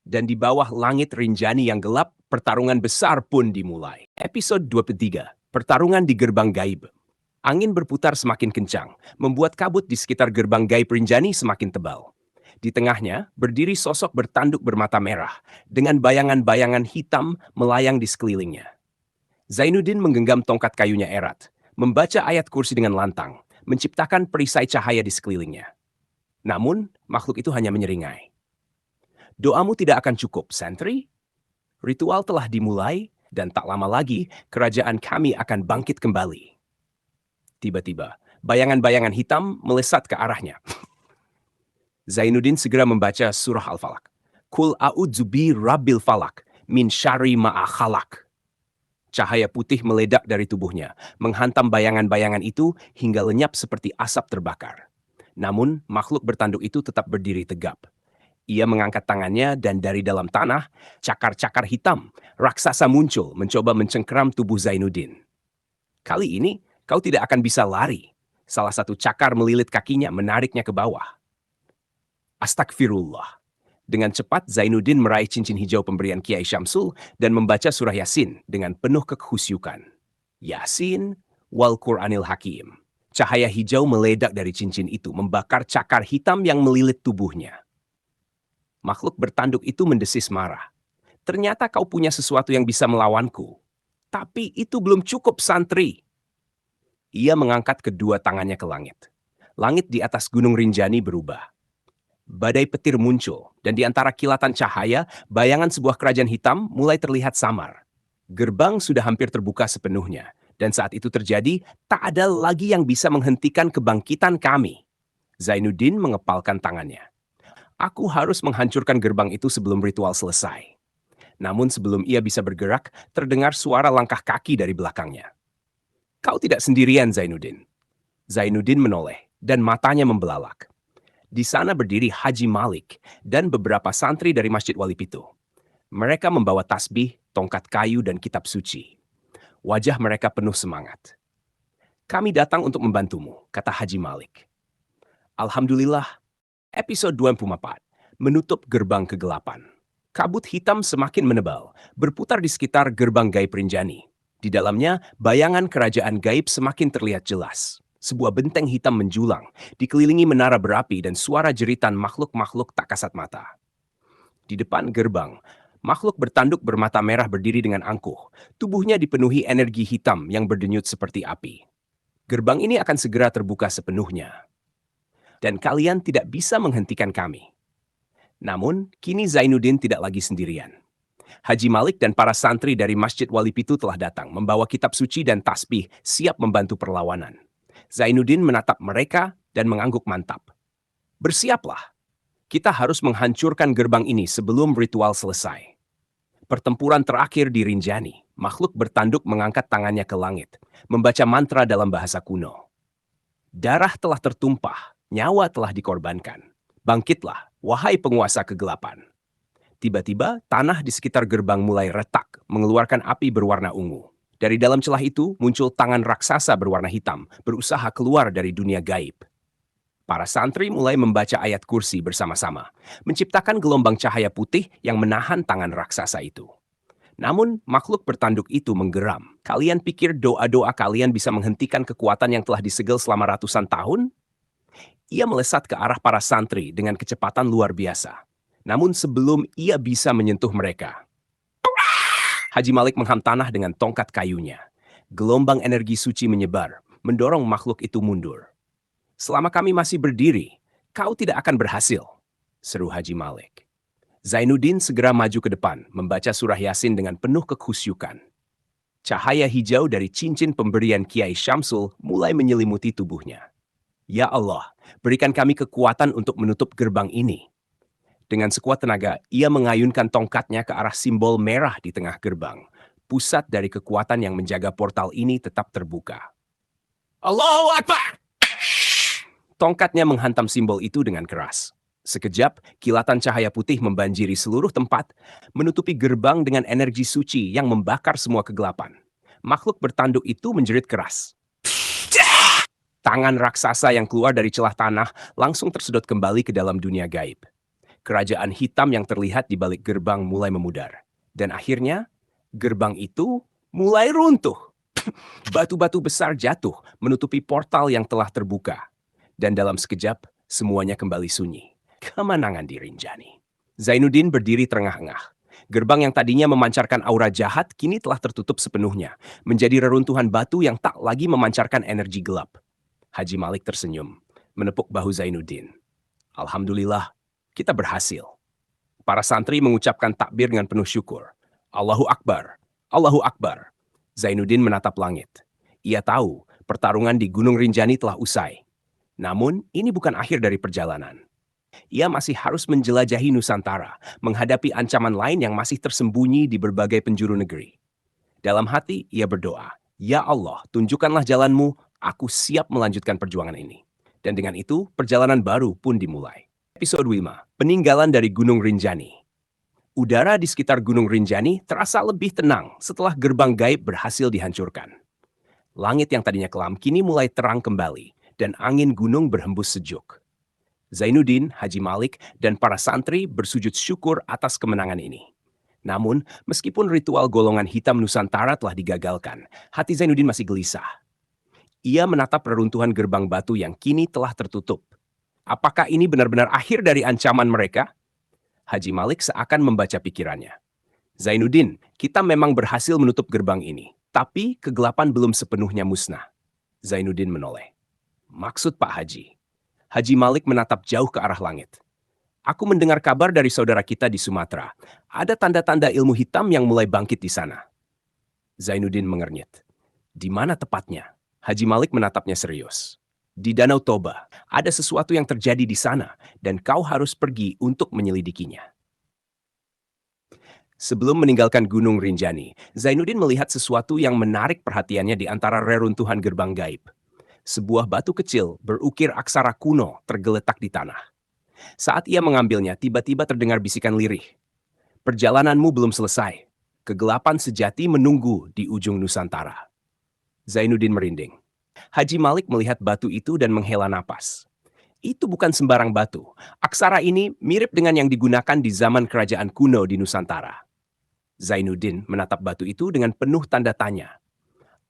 A: Dan di bawah langit Rinjani yang gelap, pertarungan besar pun dimulai. Episode 23, Pertarungan di Gerbang Gaib. Angin berputar semakin kencang, membuat kabut di sekitar gerbang gaib Rinjani semakin tebal. Di tengahnya, berdiri sosok bertanduk bermata merah, dengan bayangan-bayangan hitam melayang di sekelilingnya. Zainuddin menggenggam tongkat kayunya erat, membaca ayat kursi dengan lantang, menciptakan perisai cahaya di sekelilingnya. Namun, makhluk itu hanya menyeringai. "Doamu tidak akan cukup, santri. Ritual telah dimulai dan tak lama lagi kerajaan kami akan bangkit kembali. Tiba-tiba, bayangan-bayangan hitam melesat ke arahnya. Zainuddin segera membaca surah Al-Falaq. Kul a'udzu bi rabbil falak min syarri ma khalaq. Cahaya putih meledak dari tubuhnya, menghantam bayangan-bayangan itu hingga lenyap seperti asap terbakar. Namun, makhluk bertanduk itu tetap berdiri tegap. Ia mengangkat tangannya dan dari dalam tanah, cakar-cakar hitam, raksasa muncul mencoba mencengkeram tubuh Zainuddin. Kali ini, kau tidak akan bisa lari. Salah satu cakar melilit kakinya, menariknya ke bawah. Astagfirullah. Dengan cepat, Zainuddin meraih cincin hijau pemberian Kiai Syamsul dan membaca surah Yasin dengan penuh kekhusyukan. Yasin wal Qur'anil Hakim. Cahaya hijau meledak dari cincin itu, membakar cakar hitam yang melilit tubuhnya. Makhluk bertanduk itu mendesis marah. Ternyata kau punya sesuatu yang bisa melawanku. Tapi itu belum cukup, santri. Ia mengangkat kedua tangannya ke langit. Langit di atas Gunung Rinjani berubah. Badai petir muncul, dan di antara kilatan cahaya, bayangan sebuah kerajaan hitam mulai terlihat samar. Gerbang sudah hampir terbuka sepenuhnya, dan saat itu terjadi, tak ada lagi yang bisa menghentikan kebangkitan kami. Zainuddin mengepalkan tangannya. Aku harus menghancurkan gerbang itu sebelum ritual selesai. Namun sebelum ia bisa bergerak, terdengar suara langkah kaki dari belakangnya. Kau tidak sendirian, Zainuddin. Zainuddin menoleh, dan matanya membelalak. Di sana berdiri Haji Malik dan beberapa santri dari Masjid Wali Pitu. Mereka membawa tasbih, tongkat kayu, dan kitab suci. Wajah mereka penuh semangat. Kami datang untuk membantumu, kata Haji Malik. Alhamdulillah, episode 24, menutup gerbang kegelapan. Kabut hitam semakin menebal, berputar di sekitar gerbang gaib Rinjani. Di dalamnya, bayangan kerajaan gaib semakin terlihat jelas. Sebuah benteng hitam menjulang, dikelilingi menara berapi dan suara jeritan makhluk-makhluk tak kasat mata. Di depan gerbang, makhluk bertanduk bermata merah berdiri dengan angkuh. Tubuhnya dipenuhi energi hitam yang berdenyut seperti api. Gerbang ini akan segera terbuka sepenuhnya. Dan kalian tidak bisa menghentikan kami. Namun, kini Zainuddin tidak lagi sendirian. Haji Malik dan para santri dari Masjid Wali Pitu telah datang, membawa kitab suci dan tasbih, siap membantu perlawanan. Zainuddin menatap mereka dan mengangguk mantap. Bersiaplah. Kita harus menghancurkan gerbang ini sebelum ritual selesai. Pertempuran terakhir di Rinjani, makhluk bertanduk mengangkat tangannya ke langit, membaca mantra dalam bahasa kuno. Darah telah tertumpah, nyawa telah dikorbankan. Bangkitlah, wahai penguasa kegelapan. Tiba-tiba, tanah di sekitar gerbang mulai retak, mengeluarkan api berwarna ungu. Dari dalam celah itu muncul tangan raksasa berwarna hitam, berusaha keluar dari dunia gaib. Para santri mulai membaca ayat kursi bersama-sama, menciptakan gelombang cahaya putih yang menahan tangan raksasa itu. Namun, makhluk bertanduk itu menggeram. Kalian pikir doa-doa kalian bisa menghentikan kekuatan yang telah disegel selama ratusan tahun? Ia melesat ke arah para santri dengan kecepatan luar biasa. Namun sebelum ia bisa menyentuh mereka, Haji Malik mengham tanah dengan tongkat kayunya. Gelombang energi suci menyebar, mendorong makhluk itu mundur. Selama kami masih berdiri, kau tidak akan berhasil, seru Haji Malik. Zainuddin segera maju ke depan, membaca surah Yasin dengan penuh kekhusyukan. Cahaya hijau dari cincin pemberian Kiai Syamsul mulai menyelimuti tubuhnya. Ya Allah, berikan kami kekuatan untuk menutup gerbang ini. Dengan sekuat tenaga, ia mengayunkan tongkatnya ke arah simbol merah di tengah gerbang. Pusat dari kekuatan yang menjaga portal ini tetap terbuka. Allahu Akbar! Tongkatnya menghantam simbol itu dengan keras. Sekejap, kilatan cahaya putih membanjiri seluruh tempat, menutupi gerbang dengan energi suci yang membakar semua kegelapan. Makhluk bertanduk itu menjerit keras. Tangan raksasa yang keluar dari celah tanah langsung tersedot kembali ke dalam dunia gaib. Kerajaan hitam yang terlihat di balik gerbang mulai memudar. Dan akhirnya, gerbang itu mulai runtuh. Batu-batu besar jatuh, menutupi portal yang telah terbuka. Dan dalam sekejap, semuanya kembali sunyi. Kemenangan di Rinjani. Zainuddin berdiri terengah-engah. Gerbang yang tadinya memancarkan aura jahat, kini telah tertutup sepenuhnya. Menjadi reruntuhan batu yang tak lagi memancarkan energi gelap. Haji Malik tersenyum, menepuk bahu Zainuddin. Alhamdulillah, kita berhasil. Para santri mengucapkan takbir dengan penuh syukur. Allahu Akbar, Allahu Akbar. Zainuddin menatap langit. Ia tahu pertarungan di Gunung Rinjani telah usai. Namun, ini bukan akhir dari perjalanan. Ia masih harus menjelajahi Nusantara, menghadapi ancaman lain yang masih tersembunyi di berbagai penjuru negeri. Dalam hati, ia berdoa, "Ya Allah, tunjukkanlah jalanmu, aku siap melanjutkan perjuangan ini." Dan dengan itu, perjalanan baru pun dimulai. Episode 5, Peninggalan dari Gunung Rinjani. Udara di sekitar Gunung Rinjani terasa lebih tenang setelah gerbang gaib berhasil dihancurkan. Langit yang tadinya kelam kini mulai terang kembali, dan angin gunung berhembus sejuk. Zainuddin, Haji Malik, dan para santri bersujud syukur atas kemenangan ini. Namun, meskipun ritual golongan hitam Nusantara telah digagalkan, hati Zainuddin masih gelisah. Ia menatap reruntuhan gerbang batu yang kini telah tertutup. Apakah ini benar-benar akhir dari ancaman mereka? Haji Malik seakan membaca pikirannya. Zainuddin, kita memang berhasil menutup gerbang ini, tapi kegelapan belum sepenuhnya musnah. Zainuddin menoleh. Maksud Pak Haji? Haji Malik menatap jauh ke arah langit. Aku mendengar kabar dari saudara kita di Sumatera. Ada tanda-tanda ilmu hitam yang mulai bangkit di sana. Zainuddin mengernyit. Di mana tepatnya? Haji Malik menatapnya serius. Di Danau Toba, ada sesuatu yang terjadi di sana, dan kau harus pergi untuk menyelidikinya. Sebelum meninggalkan Gunung Rinjani, Zainuddin melihat sesuatu yang menarik perhatiannya di antara reruntuhan gerbang gaib. Sebuah batu kecil berukir aksara kuno tergeletak di tanah. Saat ia mengambilnya, tiba-tiba terdengar bisikan lirih. Perjalananmu belum selesai. Kegelapan sejati menunggu di ujung Nusantara. Zainuddin merinding. Haji Malik melihat batu itu dan menghela napas. Itu bukan sembarang batu. Aksara ini mirip dengan yang digunakan di zaman kerajaan kuno di Nusantara. Zainuddin menatap batu itu dengan penuh tanda tanya.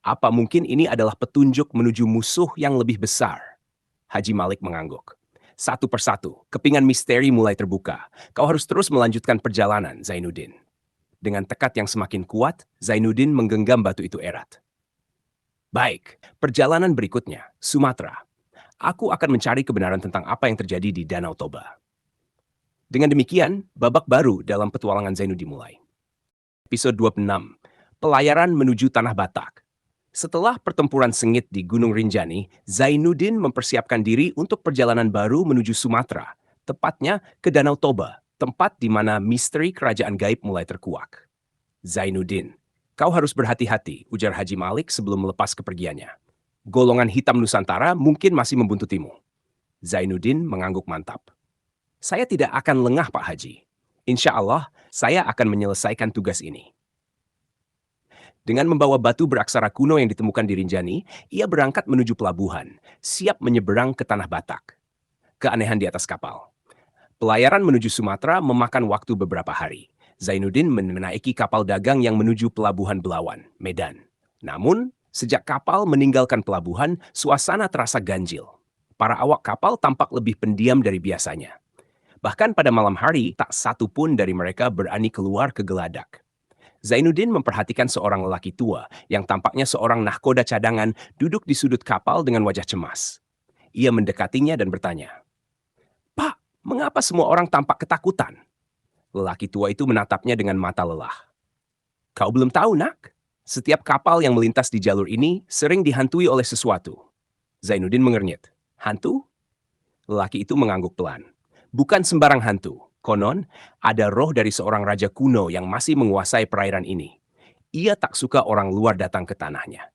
A: Apa mungkin ini adalah petunjuk menuju musuh yang lebih besar? Haji Malik mengangguk. Satu persatu, kepingan misteri mulai terbuka. Kau harus terus melanjutkan perjalanan, Zainuddin. Dengan tekad yang semakin kuat, Zainuddin menggenggam batu itu erat. Baik, perjalanan berikutnya, Sumatera. Aku akan mencari kebenaran tentang apa yang terjadi di Danau Toba. Dengan demikian, babak baru dalam petualangan Zainuddin dimulai. Episode 26, Pelayaran menuju Tanah Batak. Setelah pertempuran sengit di Gunung Rinjani, Zainuddin mempersiapkan diri untuk perjalanan baru menuju Sumatera, tepatnya ke Danau Toba, tempat di mana misteri kerajaan gaib mulai terkuak. Zainuddin, kau harus berhati-hati, ujar Haji Malik sebelum melepas kepergiannya. Golongan hitam Nusantara mungkin masih membuntutimu. Zainuddin mengangguk mantap. Saya tidak akan lengah, Pak Haji. Insya Allah, saya akan menyelesaikan tugas ini. Dengan membawa batu beraksara kuno yang ditemukan di Rinjani, ia berangkat menuju pelabuhan, siap menyeberang ke Tanah Batak. Keanehan di atas kapal. Pelayaran menuju Sumatera memakan waktu beberapa hari. Zainuddin menaiki kapal dagang yang menuju Pelabuhan Belawan, Medan. Namun, sejak kapal meninggalkan pelabuhan, suasana terasa ganjil. Para awak kapal tampak lebih pendiam dari biasanya. Bahkan pada malam hari, tak satu pun dari mereka berani keluar ke geladak. Zainuddin memperhatikan seorang lelaki tua yang tampaknya seorang nahkoda cadangan duduk di sudut kapal dengan wajah cemas. Ia mendekatinya dan bertanya, "Pak, mengapa semua orang tampak ketakutan?" Lelaki tua itu menatapnya dengan mata lelah. Kau belum tahu, nak? Setiap kapal yang melintas di jalur ini sering dihantui oleh sesuatu. Zainuddin mengernyit. Hantu? Lelaki itu mengangguk pelan. Bukan sembarang hantu. Konon, ada roh dari seorang raja kuno yang masih menguasai perairan ini. Ia tak suka orang luar datang ke tanahnya.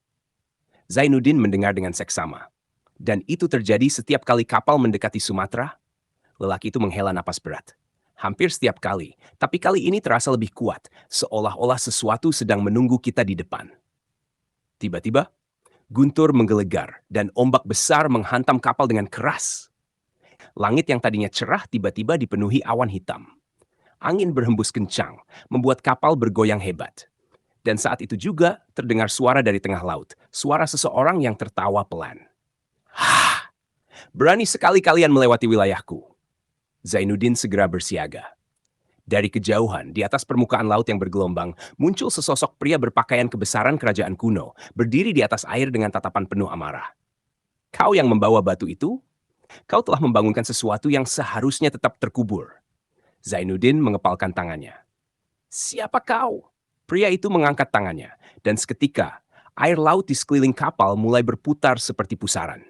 A: Zainuddin mendengar dengan seksama. Dan itu terjadi setiap kali kapal mendekati Sumatera. Lelaki itu menghela napas berat. Hampir setiap kali, tapi kali ini terasa lebih kuat, seolah-olah sesuatu sedang menunggu kita di depan. Tiba-tiba, guntur menggelegar dan ombak besar menghantam kapal dengan keras. Langit yang tadinya cerah tiba-tiba dipenuhi awan hitam. Angin berhembus kencang, membuat kapal bergoyang hebat. Dan saat itu juga terdengar suara dari tengah laut, suara seseorang yang tertawa pelan. Hah, berani sekali kalian melewati wilayahku. Zainuddin segera bersiaga. Dari kejauhan, di atas permukaan laut yang bergelombang, muncul sesosok pria berpakaian kebesaran kerajaan kuno, berdiri di atas air dengan tatapan penuh amarah. Kau yang membawa batu itu? Kau telah membangunkan sesuatu yang seharusnya tetap terkubur. Zainuddin mengepalkan tangannya. Siapa kau? Pria itu mengangkat tangannya, dan seketika, air laut di sekeliling kapal mulai berputar seperti pusaran.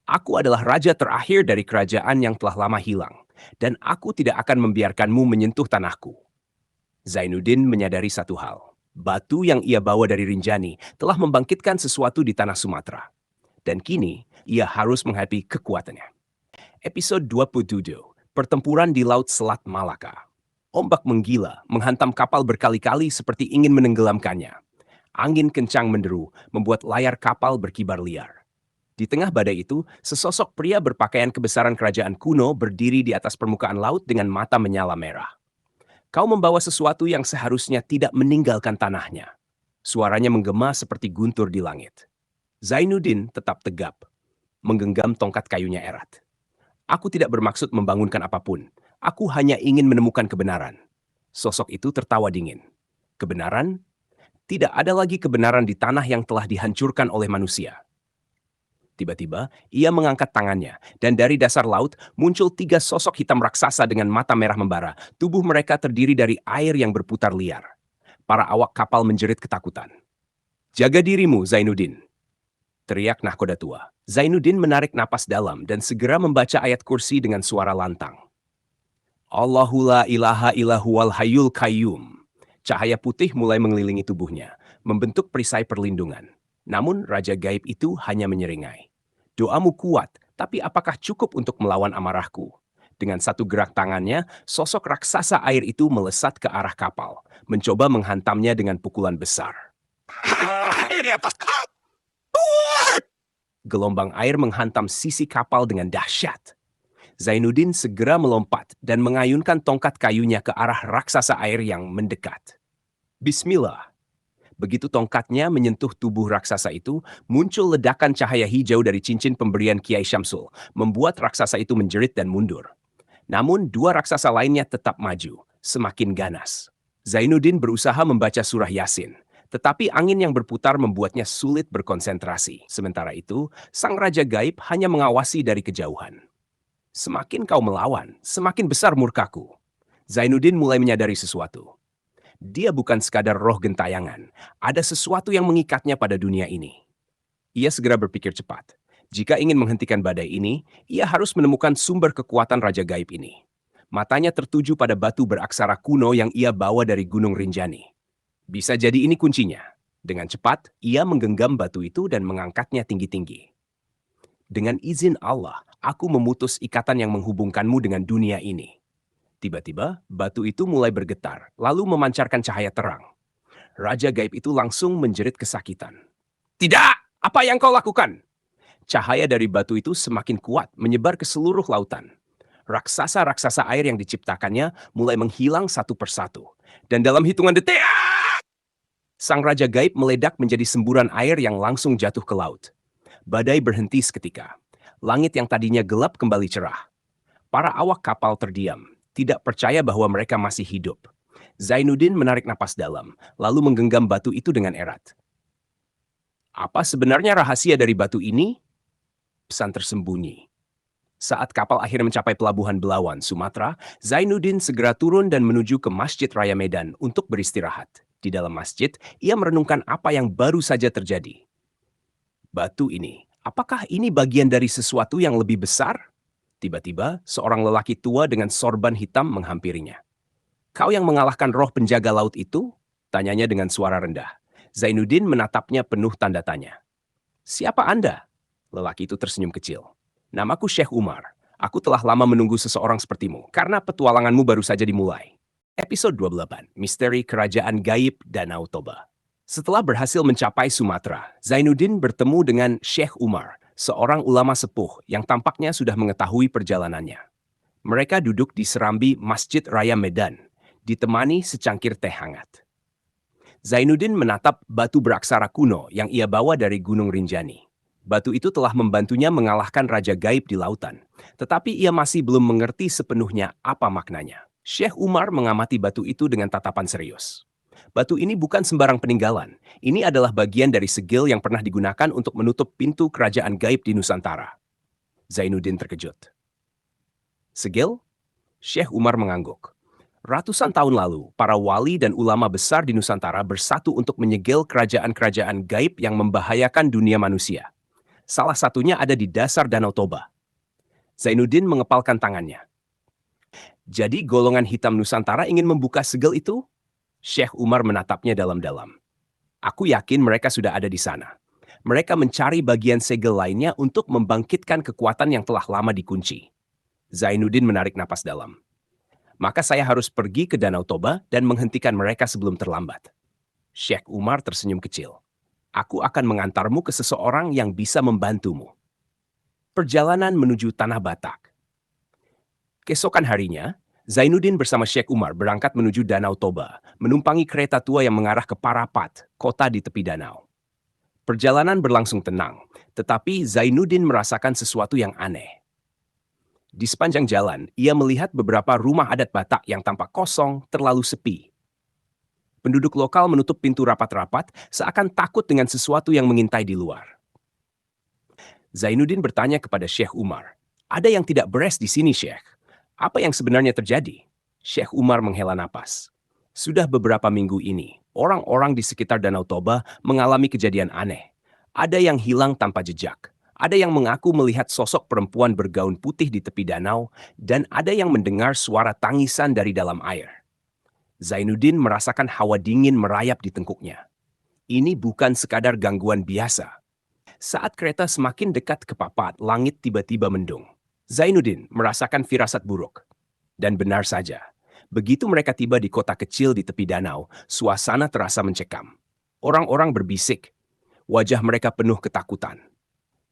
A: Aku adalah raja terakhir dari kerajaan yang telah lama hilang, dan aku tidak akan membiarkanmu menyentuh tanahku. Zainuddin menyadari satu hal. Batu yang ia bawa dari Rinjani telah membangkitkan sesuatu di tanah Sumatera. Dan kini, ia harus menghadapi kekuatannya. Episode 27, Pertempuran di Laut Selat Malaka. Ombak menggila, menghantam kapal berkali-kali seperti ingin menenggelamkannya. Angin kencang menderu, membuat layar kapal berkibar liar. Di tengah badai itu, sesosok pria berpakaian kebesaran kerajaan kuno berdiri di atas permukaan laut dengan mata menyala merah. Kau membawa sesuatu yang seharusnya tidak meninggalkan tanahnya. Suaranya menggema seperti guntur di langit. Zainuddin tetap tegap, menggenggam tongkat kayunya erat. Aku tidak bermaksud membangunkan apapun. Aku hanya ingin menemukan kebenaran. Sosok itu tertawa dingin. Kebenaran? Tidak ada lagi kebenaran di tanah yang telah dihancurkan oleh manusia. Tiba-tiba, ia mengangkat tangannya, dan dari dasar laut muncul 3 sosok hitam raksasa dengan mata merah membara. Tubuh mereka terdiri dari air yang berputar liar. Para awak kapal menjerit ketakutan. "Jaga dirimu, Zainuddin!" teriak nahkoda tua. Zainuddin menarik napas dalam dan segera membaca ayat kursi dengan suara lantang. Allahu la ilaha illahu wal hayyul qayyum. Cahaya putih mulai mengelilingi tubuhnya, membentuk perisai perlindungan. Namun Raja Gaib itu hanya menyeringai. Doamu kuat, tapi apakah cukup untuk melawan amarahku? Dengan satu gerak tangannya, sosok raksasa air itu melesat ke arah kapal, mencoba menghantamnya dengan pukulan besar. Gelombang air menghantam sisi kapal dengan dahsyat. Zainuddin segera melompat dan mengayunkan tongkat kayunya ke arah raksasa air yang mendekat. Bismillah. Begitu tongkatnya menyentuh tubuh raksasa itu, muncul ledakan cahaya hijau dari cincin pemberian Kiai Syamsul, membuat raksasa itu menjerit dan mundur. Namun 2 raksasa lainnya tetap maju, semakin ganas. Zainuddin berusaha membaca surah Yasin, tetapi angin yang berputar membuatnya sulit berkonsentrasi. Sementara itu, sang Raja Gaib hanya mengawasi dari kejauhan. Semakin kau melawan, semakin besar murkaku. Zainuddin mulai menyadari sesuatu. Dia bukan sekadar roh gentayangan, ada sesuatu yang mengikatnya pada dunia ini. Ia segera berpikir cepat. Jika ingin menghentikan badai ini, ia harus menemukan sumber kekuatan Raja Gaib ini. Matanya tertuju pada batu beraksara kuno yang ia bawa dari Gunung Rinjani. Bisa jadi ini kuncinya. Dengan cepat, ia menggenggam batu itu dan mengangkatnya tinggi-tinggi. Dengan izin Allah, aku memutus ikatan yang menghubungkanmu dengan dunia ini. Tiba-tiba, batu itu mulai bergetar, lalu memancarkan cahaya terang. Raja Gaib itu langsung menjerit kesakitan. "Tidak! Apa yang kau lakukan?" Cahaya dari batu itu semakin kuat, menyebar ke seluruh lautan. Raksasa-raksasa air yang diciptakannya mulai menghilang satu persatu. Dan dalam hitungan detik, sang Raja Gaib meledak menjadi semburan air yang langsung jatuh ke laut. Badai berhenti seketika. Langit yang tadinya gelap kembali cerah. Para awak kapal terdiam, tidak percaya bahwa mereka masih hidup. Zainuddin menarik napas dalam, lalu menggenggam batu itu dengan erat. Apa sebenarnya rahasia dari batu ini? Pesan tersembunyi. Saat kapal akhirnya mencapai pelabuhan Belawan, Sumatera, Zainuddin segera turun dan menuju ke Masjid Raya Medan untuk beristirahat. Di dalam masjid, ia merenungkan apa yang baru saja terjadi. Batu ini, apakah ini bagian dari sesuatu yang lebih besar? Tiba-tiba, seorang lelaki tua dengan sorban hitam menghampirinya. "Kau yang mengalahkan roh penjaga laut itu?" tanyanya dengan suara rendah. Zainuddin menatapnya penuh tanda tanya. "Siapa Anda?" Lelaki itu tersenyum kecil. "Namaku Syekh Umar. Aku telah lama menunggu seseorang sepertimu, karena petualanganmu baru saja dimulai." Episode 28, Misteri Kerajaan Gaib Danau Toba. Setelah berhasil mencapai Sumatera, Zainuddin bertemu dengan Syekh Umar, seorang ulama sepuh yang tampaknya sudah mengetahui perjalanannya. Mereka duduk di serambi Masjid Raya Medan, ditemani secangkir teh hangat. Zainuddin menatap batu beraksara kuno yang ia bawa dari Gunung Rinjani. Batu itu telah membantunya mengalahkan Raja Gaib di lautan, tetapi ia masih belum mengerti sepenuhnya apa maknanya. Syekh Umar mengamati batu itu dengan tatapan serius. Batu ini bukan sembarang peninggalan. Ini adalah bagian dari segel yang pernah digunakan untuk menutup pintu kerajaan gaib di Nusantara. Zainuddin terkejut. "Segel?" Syekh Umar mengangguk. Ratusan tahun lalu, para wali dan ulama besar di Nusantara bersatu untuk menyegel kerajaan-kerajaan gaib yang membahayakan dunia manusia. Salah satunya ada di dasar Danau Toba. Zainuddin mengepalkan tangannya. Jadi golongan hitam Nusantara ingin membuka segel itu? Syekh Umar menatapnya dalam-dalam. Aku yakin mereka sudah ada di sana. Mereka mencari bagian segel lainnya untuk membangkitkan kekuatan yang telah lama dikunci. Zainuddin menarik napas dalam. Maka saya harus pergi ke Danau Toba dan menghentikan mereka sebelum terlambat. Syekh Umar tersenyum kecil. Aku akan mengantarmu ke seseorang yang bisa membantumu. Perjalanan menuju Tanah Batak. Keesokan harinya, Zainuddin bersama Syekh Umar berangkat menuju Danau Toba, menumpangi kereta tua yang mengarah ke Parapat, kota di tepi danau. Perjalanan berlangsung tenang, tetapi Zainuddin merasakan sesuatu yang aneh. Di sepanjang jalan, ia melihat beberapa rumah adat Batak yang tampak kosong, terlalu sepi. Penduduk lokal menutup pintu rapat-rapat, seakan takut dengan sesuatu yang mengintai di luar. Zainuddin bertanya kepada Syekh Umar, "Ada yang tidak beres di sini, Syekh. Apa yang sebenarnya terjadi?" Syekh Umar menghela napas. Sudah beberapa minggu ini, orang-orang di sekitar Danau Toba mengalami kejadian aneh. Ada yang hilang tanpa jejak, ada yang mengaku melihat sosok perempuan bergaun putih di tepi danau, dan ada yang mendengar suara tangisan dari dalam air. Zainuddin merasakan hawa dingin merayap di tengkuknya. Ini bukan sekadar gangguan biasa. Saat kereta semakin dekat ke Papat, langit tiba-tiba mendung. Zainuddin merasakan firasat buruk. Dan benar saja, begitu mereka tiba di kota kecil di tepi danau, suasana terasa mencekam. Orang-orang berbisik, wajah mereka penuh ketakutan.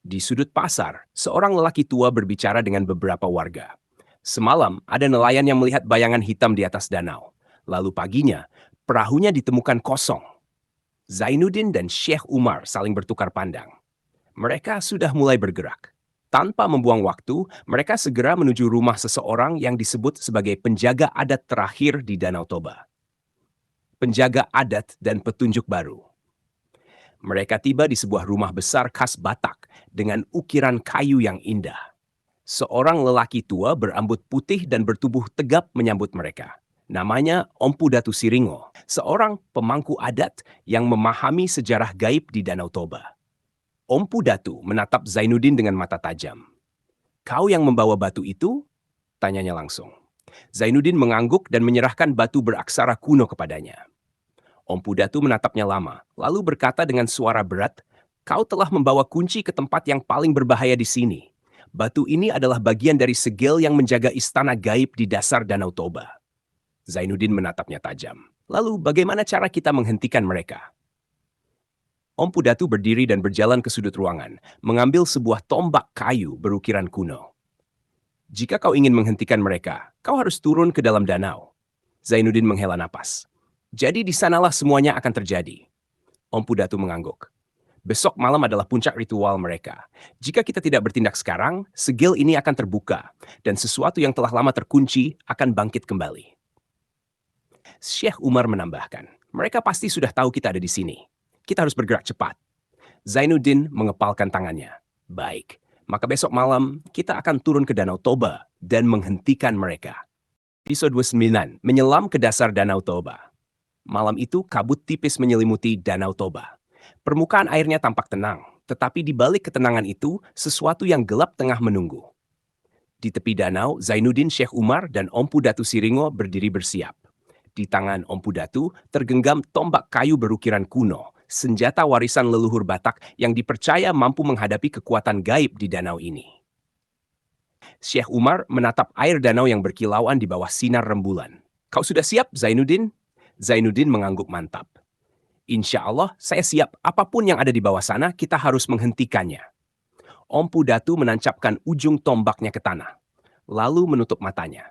A: Di sudut pasar, seorang lelaki tua berbicara dengan beberapa warga. Semalam, ada nelayan yang melihat bayangan hitam di atas danau. Lalu paginya, perahunya ditemukan kosong. Zainuddin dan Syekh Umar saling bertukar pandang. Mereka sudah mulai bergerak. Tanpa membuang waktu, mereka segera menuju rumah seseorang yang disebut sebagai penjaga adat terakhir di Danau Toba. Penjaga adat dan petunjuk baru. Mereka tiba di sebuah rumah besar khas Batak dengan ukiran kayu yang indah. Seorang lelaki tua berambut putih dan bertubuh tegap menyambut mereka. Namanya Empu Datu Siringo, seorang pemangku adat yang memahami sejarah gaib di Danau Toba. Empu Datu menatap Zainuddin dengan mata tajam. "Kau yang membawa batu itu?" tanyanya langsung. Zainuddin mengangguk dan menyerahkan batu beraksara kuno kepadanya. Empu Datu menatapnya lama, lalu berkata dengan suara berat, "Kau telah membawa kunci ke tempat yang paling berbahaya di sini. Batu ini adalah bagian dari segel yang menjaga istana gaib di dasar Danau Toba." Zainuddin menatapnya tajam. "Lalu bagaimana cara kita menghentikan mereka?" Empu Datu berdiri dan berjalan ke sudut ruangan, mengambil sebuah tombak kayu berukiran kuno. "Jika kau ingin menghentikan mereka, kau harus turun ke dalam danau." Zainuddin menghela napas. "Jadi di sanalah semuanya akan terjadi." Empu Datu mengangguk. "Besok malam adalah puncak ritual mereka. Jika kita tidak bertindak sekarang, segel ini akan terbuka, dan sesuatu yang telah lama terkunci akan bangkit kembali." Syekh Umar menambahkan, "Mereka pasti sudah tahu kita ada di sini. Kita harus bergerak cepat." Zainuddin mengepalkan tangannya. "Baik, maka besok malam kita akan turun ke Danau Toba dan menghentikan mereka." Episode 9, menyelam ke dasar Danau Toba. Malam itu kabut tipis menyelimuti Danau Toba. Permukaan airnya tampak tenang, tetapi di balik ketenangan itu, sesuatu yang gelap tengah menunggu. Di tepi danau, Zainuddin, Syekh Umar, dan Empu Datu Siringo berdiri bersiap. Di tangan Empu Datu tergenggam tombak kayu berukiran kuno, senjata warisan leluhur Batak yang dipercaya mampu menghadapi kekuatan gaib di danau ini. Syekh Umar menatap air danau yang berkilauan di bawah sinar rembulan. "Kau sudah siap, Zainuddin?" Zainuddin mengangguk mantap. "Insya Allah, saya siap. Apapun yang ada di bawah sana, kita harus menghentikannya." Empu Datu menancapkan ujung tombaknya ke tanah, lalu menutup matanya.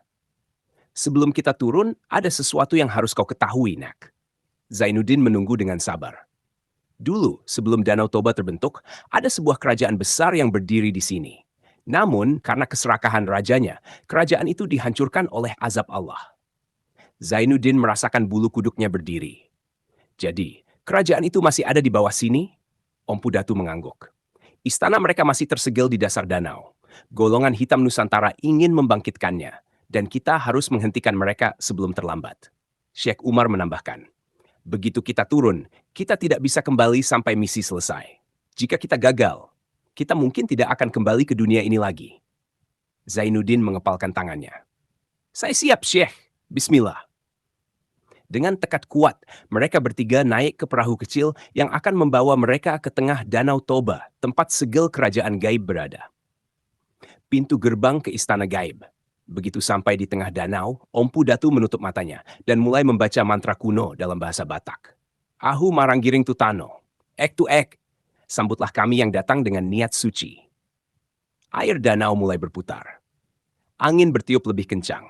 A: "Sebelum kita turun, ada sesuatu yang harus kau ketahui, Nak." Zainuddin menunggu dengan sabar. Dulu, sebelum Danau Toba terbentuk, ada sebuah kerajaan besar yang berdiri di sini. Namun, karena keserakahan rajanya, kerajaan itu dihancurkan oleh azab Allah. Zainuddin merasakan bulu kuduknya berdiri. "Jadi, kerajaan itu masih ada di bawah sini?" Empu Datu mengangguk. "Istana mereka masih tersegel di dasar danau. Golongan hitam Nusantara ingin membangkitkannya, dan kita harus menghentikan mereka sebelum terlambat. Syekh Umar menambahkan, begitu kita turun, kita tidak bisa kembali sampai misi selesai. Jika kita gagal, kita mungkin tidak akan kembali ke dunia ini lagi. Zainuddin mengepalkan tangannya. Saya siap, Syekh. Bismillah. Dengan tekad kuat, mereka bertiga naik ke perahu kecil yang akan membawa mereka ke tengah Danau Toba, tempat segel kerajaan gaib berada. Pintu gerbang ke istana gaib. Begitu sampai di tengah danau, Ompu Datu menutup matanya dan mulai membaca mantra kuno dalam bahasa Batak. Ahu maranggiring tutano, ek tu ek, sambutlah kami yang datang dengan niat suci. Air danau mulai berputar. Angin bertiup lebih kencang.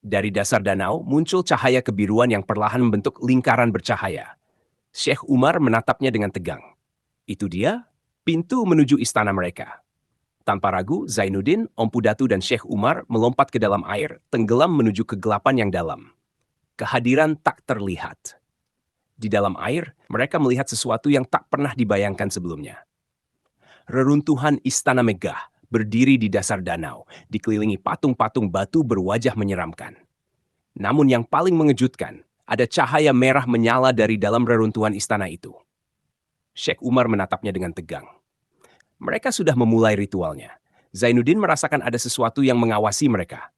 A: Dari dasar danau muncul cahaya kebiruan yang perlahan membentuk lingkaran bercahaya. Syekh Umar menatapnya dengan tegang. Itu dia, pintu menuju istana mereka. Tanpa ragu, Zainuddin, Ompu Datu, dan Syekh Umar melompat ke dalam air, tenggelam menuju kegelapan yang dalam. Kehadiran tak terlihat. Di dalam air, mereka melihat sesuatu yang tak pernah dibayangkan sebelumnya. Reruntuhan istana megah berdiri di dasar danau, dikelilingi patung-patung batu berwajah menyeramkan. Namun yang paling mengejutkan, ada cahaya merah menyala dari dalam reruntuhan istana itu. Syekh Umar menatapnya dengan tegang. Mereka sudah memulai ritualnya. Zainuddin merasakan ada sesuatu yang mengawasi mereka.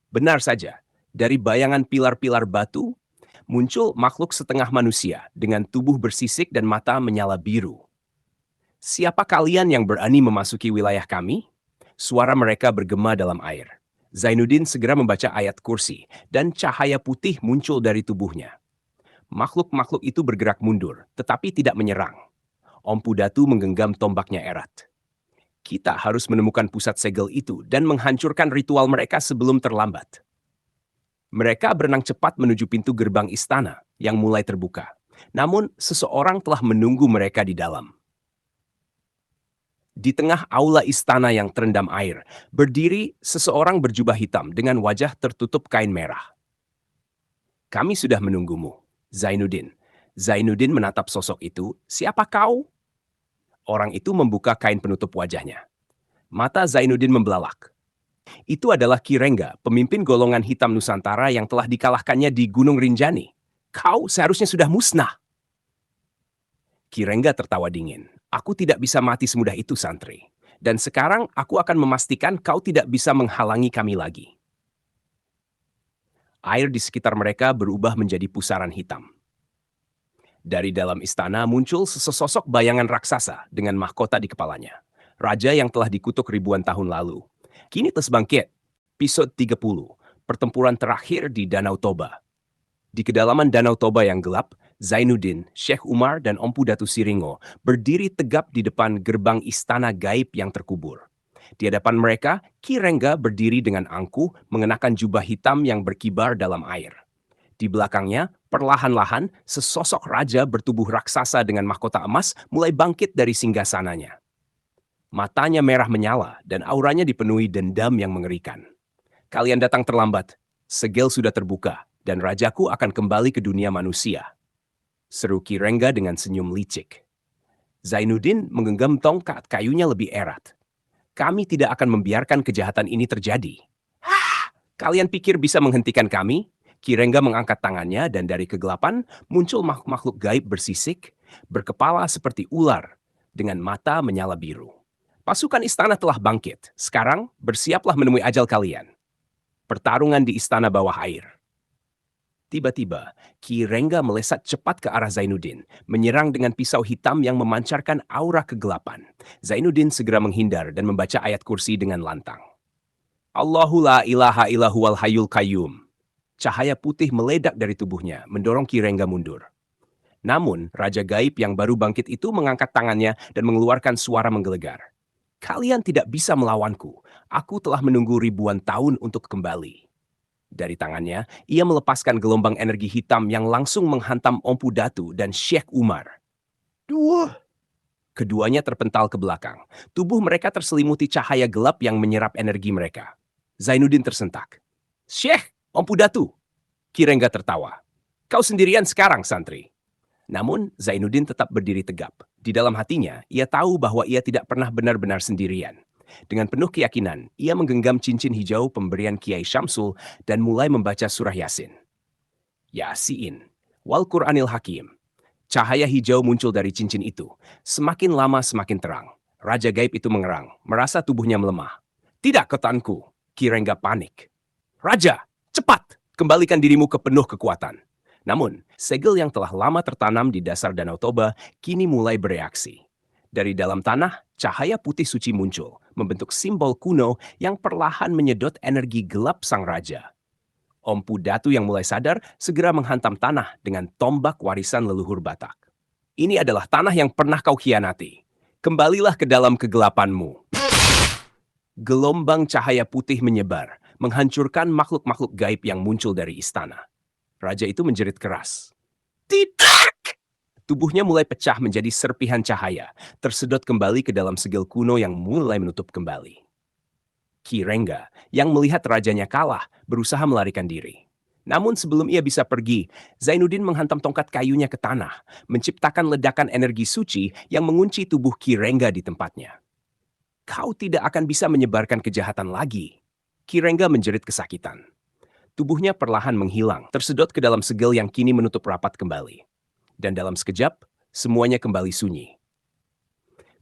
A: Benar saja, dari bayangan pilar-pilar batu, muncul makhluk setengah manusia dengan tubuh bersisik dan mata menyala biru. Siapa kalian yang berani memasuki wilayah kami? Suara mereka bergema dalam air. Zainuddin segera membaca ayat kursi, dan cahaya putih muncul dari tubuhnya. Makhluk-makhluk itu bergerak mundur, tetapi tidak menyerang. Ompu Datu menggenggam tombaknya erat. Kita harus menemukan pusat segel itu dan menghancurkan ritual mereka sebelum terlambat. Mereka berenang cepat menuju pintu gerbang istana yang mulai terbuka. Namun, seseorang telah menunggu mereka di dalam. Di tengah aula istana yang terendam air, berdiri seseorang berjubah hitam dengan wajah tertutup kain merah. Kami sudah menunggumu, Zainuddin. Zainuddin menatap sosok itu. Siapa kau? Orang itu membuka kain penutup wajahnya. Mata Zainuddin membelalak. Itu adalah Ki Rengga, pemimpin golongan hitam Nusantara yang telah dikalahkannya di Gunung Rinjani. Kau seharusnya sudah musnah. Ki Rengga tertawa dingin. Aku tidak bisa mati semudah itu, santri. Dan sekarang aku akan memastikan kau tidak bisa menghalangi kami lagi. Air di sekitar mereka berubah menjadi pusaran hitam. Dari dalam istana muncul sesosok bayangan raksasa dengan mahkota di kepalanya. Raja yang telah dikutuk ribuan tahun lalu. Kini terus bangkit. Episode 30. Pertempuran terakhir di Danau Toba. Di kedalaman Danau Toba yang gelap, Zainuddin, Syekh Umar, dan Ompu Datu Siringo berdiri tegap di depan gerbang istana gaib yang terkubur. Di hadapan mereka, Ki Rengga berdiri dengan angkuh mengenakan jubah hitam yang berkibar dalam air. Di belakangnya, perlahan-lahan, sesosok raja bertubuh raksasa dengan mahkota emas mulai bangkit dari singgasananya. Matanya merah menyala dan auranya dipenuhi dendam yang mengerikan. Kalian datang terlambat, segel sudah terbuka, dan rajaku akan kembali ke dunia manusia. Seru Ki Rengga dengan senyum licik. Zainuddin menggenggam tongkat kayunya lebih erat. Kami tidak akan membiarkan kejahatan ini terjadi. Kalian pikir bisa menghentikan kami? Ki Rengga mengangkat tangannya dan dari kegelapan muncul makhluk gaib bersisik, berkepala seperti ular, dengan mata menyala biru. Pasukan istana telah bangkit. Sekarang bersiaplah menemui ajal kalian. Pertarungan di istana bawah air. Tiba-tiba, Ki Rengga melesat cepat ke arah Zainuddin, menyerang dengan pisau hitam yang memancarkan aura kegelapan. Zainuddin segera menghindar dan membaca ayat kursi dengan lantang. Allahu la ilaha illahu wal hayyul qayyum. Cahaya putih meledak dari tubuhnya, mendorong Ki Rengga mundur. Namun, Raja Gaib yang baru bangkit itu mengangkat tangannya dan mengeluarkan suara menggelegar. Kalian tidak bisa melawanku. Aku telah menunggu ribuan tahun untuk kembali. Dari tangannya, ia melepaskan gelombang energi hitam yang langsung menghantam Ompu Datu dan Syekh Umar. Keduanya terpental ke belakang. Tubuh mereka terselimuti cahaya gelap yang menyerap energi mereka. Zainuddin tersentak. Syekh, Ompu Datu. Ki Rengga tertawa. Kau sendirian sekarang, santri. Namun, Zainuddin tetap berdiri tegap. Di dalam hatinya, ia tahu bahwa ia tidak pernah benar-benar sendirian. Dengan penuh keyakinan, ia menggenggam cincin hijau pemberian Kiai Syamsul dan mulai membaca surah Yasin. Yasin, wal Qur'anil Hakim. Cahaya hijau muncul dari cincin itu. Semakin lama semakin terang. Raja gaib itu mengerang, merasa tubuhnya melemah. Tidak, ketanku. Ki Rengga panik. Raja, cepat! Kembalikan dirimu ke penuh kekuatan. Namun, segel yang telah lama tertanam di dasar Danau Toba kini mulai bereaksi. Dari dalam tanah, cahaya putih suci muncul, membentuk simbol kuno yang perlahan menyedot energi gelap sang raja. Empu Datu yang mulai sadar segera menghantam tanah dengan tombak warisan leluhur Batak. Ini adalah tanah yang pernah kau khianati. Kembalilah ke dalam kegelapanmu. Gelombang cahaya putih menyebar, menghancurkan makhluk-makhluk gaib yang muncul dari istana. Raja itu menjerit keras. Tidak! Tubuhnya mulai pecah menjadi serpihan cahaya, tersedot kembali ke dalam segel kuno yang mulai menutup kembali. Ki Rengga, yang melihat rajanya kalah, berusaha melarikan diri. Namun sebelum ia bisa pergi, Zainuddin menghantam tongkat kayunya ke tanah, menciptakan ledakan energi suci yang mengunci tubuh Ki Rengga di tempatnya. Kau tidak akan bisa menyebarkan kejahatan lagi. Ki Rengga menjerit kesakitan. Tubuhnya perlahan menghilang, tersedot ke dalam segel yang kini menutup rapat kembali. Dan dalam sekejap, semuanya kembali sunyi.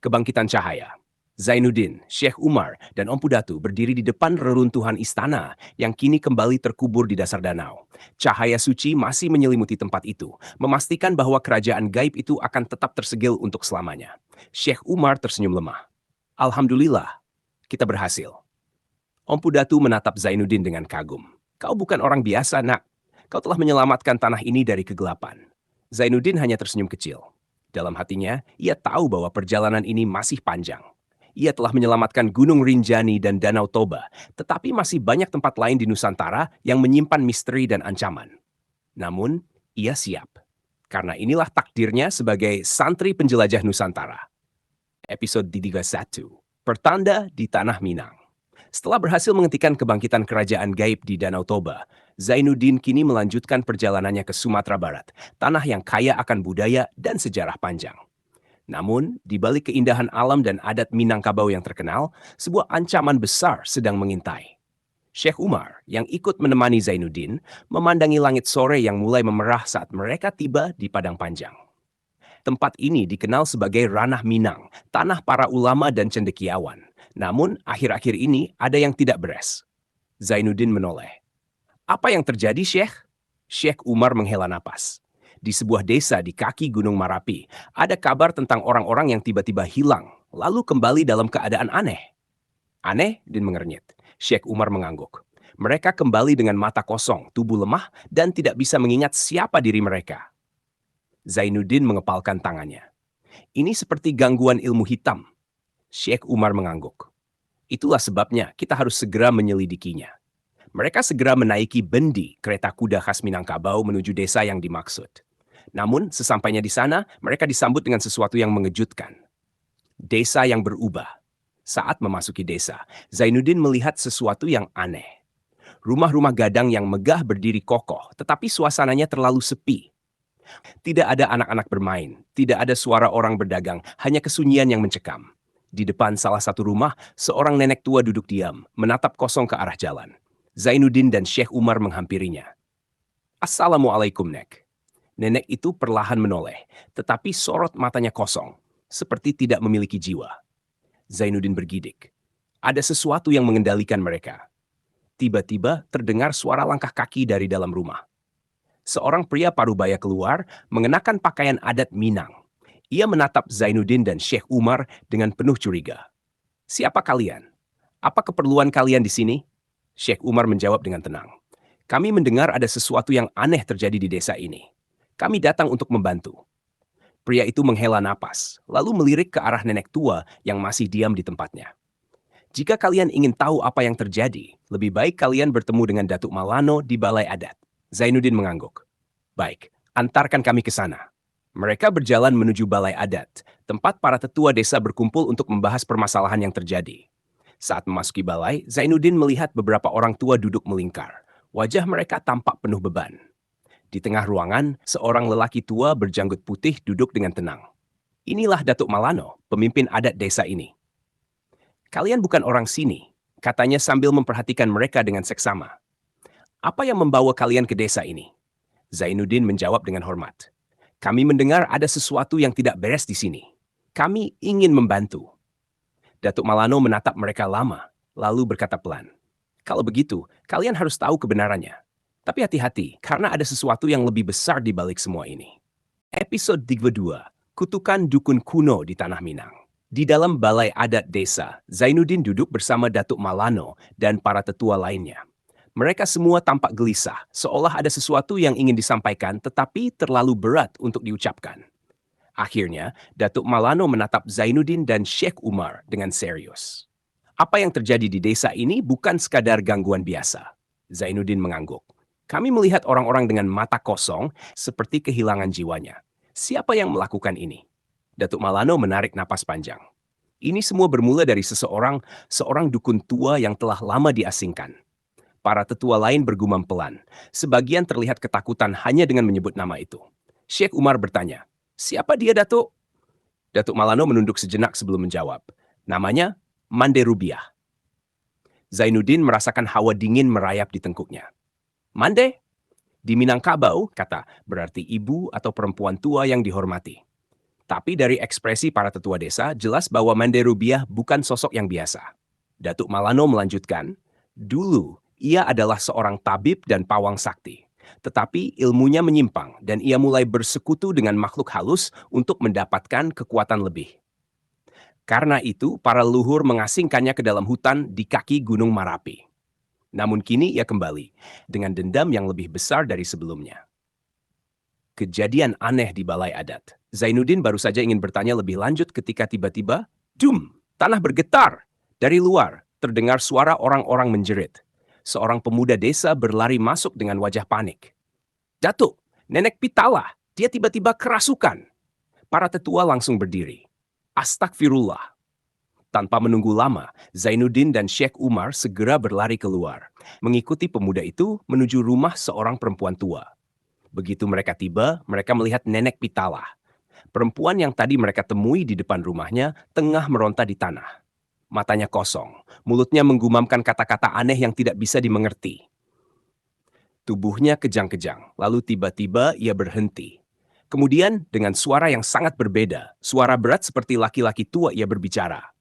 A: Kebangkitan cahaya. Zainuddin, Syekh Umar, dan Empu Datu berdiri di depan reruntuhan istana yang kini kembali terkubur di dasar danau. Cahaya suci masih menyelimuti tempat itu, memastikan bahwa kerajaan gaib itu akan tetap tersegel untuk selamanya. Syekh Umar tersenyum lemah. Alhamdulillah, kita berhasil. Empu Datu menatap Zainuddin dengan kagum. Kau bukan orang biasa, nak. Kau telah menyelamatkan tanah ini dari kegelapan. Zainuddin hanya tersenyum kecil. Dalam hatinya, ia tahu bahwa perjalanan ini masih panjang. Ia telah menyelamatkan Gunung Rinjani dan Danau Toba, tetapi masih banyak tempat lain di Nusantara yang menyimpan misteri dan ancaman. Namun, ia siap. Karena inilah takdirnya sebagai santri penjelajah Nusantara. Episode di31, Pertanda di Tanah Minang. Setelah berhasil menghentikan kebangkitan kerajaan gaib di Danau Toba, Zainuddin kini melanjutkan perjalanannya ke Sumatera Barat, tanah yang kaya akan budaya dan sejarah panjang. Namun, di balik keindahan alam dan adat Minangkabau yang terkenal, sebuah ancaman besar sedang mengintai. Syekh Umar, yang ikut menemani Zainuddin, memandangi langit sore yang mulai memerah saat mereka tiba di Padang Panjang. Tempat ini dikenal sebagai Ranah Minang, tanah para ulama dan cendekiawan. Namun, akhir-akhir ini ada yang tidak beres. Zainuddin menoleh. Apa yang terjadi, Syekh? Syekh Umar menghela napas. Di sebuah desa di kaki Gunung Marapi, ada kabar tentang orang-orang yang tiba-tiba hilang, lalu kembali dalam keadaan aneh. Aneh? Din mengernyit. Syekh Umar mengangguk. Mereka kembali dengan mata kosong, tubuh lemah, dan tidak bisa mengingat siapa diri mereka. Zainuddin mengepalkan tangannya. Ini seperti gangguan ilmu hitam. Syekh Umar mengangguk. Itulah sebabnya kita harus segera menyelidikinya. Mereka segera menaiki bendi, kereta kuda khas Minangkabau menuju desa yang dimaksud. Namun, sesampainya di sana, mereka disambut dengan sesuatu yang mengejutkan. Desa yang berubah. Saat memasuki desa, Zainuddin melihat sesuatu yang aneh. Rumah-rumah gadang yang megah berdiri kokoh, tetapi suasananya terlalu sepi. Tidak ada anak-anak bermain, tidak ada suara orang berdagang, hanya kesunyian yang mencekam. Di depan salah satu rumah, seorang nenek tua duduk diam, menatap kosong ke arah jalan. Zainuddin dan Syekh Umar menghampirinya. Assalamualaikum, Nek. Nenek itu perlahan menoleh, tetapi sorot matanya kosong, seperti tidak memiliki jiwa. Zainuddin bergidik. Ada sesuatu yang mengendalikan mereka. Tiba-tiba terdengar suara langkah kaki dari dalam rumah. Seorang pria parubaya keluar, mengenakan pakaian adat Minang. Ia menatap Zainuddin dan Syekh Umar dengan penuh curiga. Siapa kalian? Apa keperluan kalian di sini? Syekh Umar menjawab dengan tenang. Kami mendengar ada sesuatu yang aneh terjadi di desa ini. Kami datang untuk membantu. Pria itu menghela napas, lalu melirik ke arah nenek tua yang masih diam di tempatnya. Jika kalian ingin tahu apa yang terjadi, lebih baik kalian bertemu dengan Datuk Malano di Balai Adat. Zainuddin mengangguk. Baik, antarkan kami ke sana. Mereka berjalan menuju Balai Adat, tempat para tetua desa berkumpul untuk membahas permasalahan yang terjadi. Saat memasuki balai, Zainuddin melihat beberapa orang tua duduk melingkar. Wajah mereka tampak penuh beban. Di tengah ruangan, seorang lelaki tua berjanggut putih duduk dengan tenang. Inilah Datuk Malano, pemimpin adat desa ini. Kalian bukan orang sini, katanya sambil memperhatikan mereka dengan seksama. Apa yang membawa kalian ke desa ini? Zainuddin menjawab dengan hormat. Kami mendengar ada sesuatu yang tidak beres di sini. Kami ingin membantu. Datuk Malano menatap mereka lama, lalu berkata pelan. Kalau begitu, kalian harus tahu kebenarannya. Tapi hati-hati, karena ada sesuatu yang lebih besar di balik semua ini. Episode 32, Kutukan Dukun Kuno di Tanah Minang. Di dalam balai adat desa, Zainuddin duduk bersama Datuk Malano dan para tetua lainnya. Mereka semua tampak gelisah, seolah ada sesuatu yang ingin disampaikan tetapi terlalu berat untuk diucapkan. Akhirnya, Datuk Malano menatap Zainuddin dan Sheikh Umar dengan serius. Apa yang terjadi di desa ini bukan sekadar gangguan biasa. Zainuddin mengangguk. Kami melihat orang-orang dengan mata kosong seperti kehilangan jiwanya. Siapa yang melakukan ini? Datuk Malano menarik napas panjang. Ini semua bermula dari seorang dukun tua yang telah lama diasingkan. Para tetua lain bergumam pelan. Sebagian terlihat ketakutan hanya dengan menyebut nama itu. Sheikh Umar bertanya, siapa dia, Datuk? Datuk Malano menunduk sejenak sebelum menjawab. Namanya Mande Rubiah. Zainuddin merasakan hawa dingin merayap di tengkuknya. Mande? Di Minangkabau, kata, berarti ibu atau perempuan tua yang dihormati. Tapi dari ekspresi para tetua desa, jelas bahwa Mande Rubiah bukan sosok yang biasa. Datuk Malano melanjutkan, dulu ia adalah seorang tabib dan pawang sakti. Tetapi ilmunya menyimpang dan ia mulai bersekutu dengan makhluk halus untuk mendapatkan kekuatan lebih. Karena itu, para leluhur mengasingkannya ke dalam hutan di kaki Gunung Marapi. Namun kini ia kembali dengan dendam yang lebih besar dari sebelumnya. Kejadian aneh di balai adat. Zainuddin baru saja ingin bertanya lebih lanjut ketika tiba-tiba, dum, tanah bergetar. Dari luar, terdengar suara orang-orang menjerit. Seorang pemuda desa berlari masuk dengan wajah panik. Datuk, Nenek Pitala, dia tiba-tiba kerasukan. Para tetua langsung berdiri. Astagfirullah. Tanpa menunggu lama, Zainuddin dan Sheikh Umar segera berlari keluar, mengikuti pemuda itu menuju rumah seorang perempuan tua. Begitu mereka tiba, mereka melihat Nenek Pitala. Perempuan yang tadi mereka temui di depan rumahnya tengah meronta di tanah. Matanya kosong, mulutnya menggumamkan kata-kata aneh yang tidak bisa dimengerti. Tubuhnya kejang-kejang, lalu tiba-tiba ia berhenti. Kemudian dengan suara yang sangat berbeda, suara berat seperti laki-laki tua ia berbicara.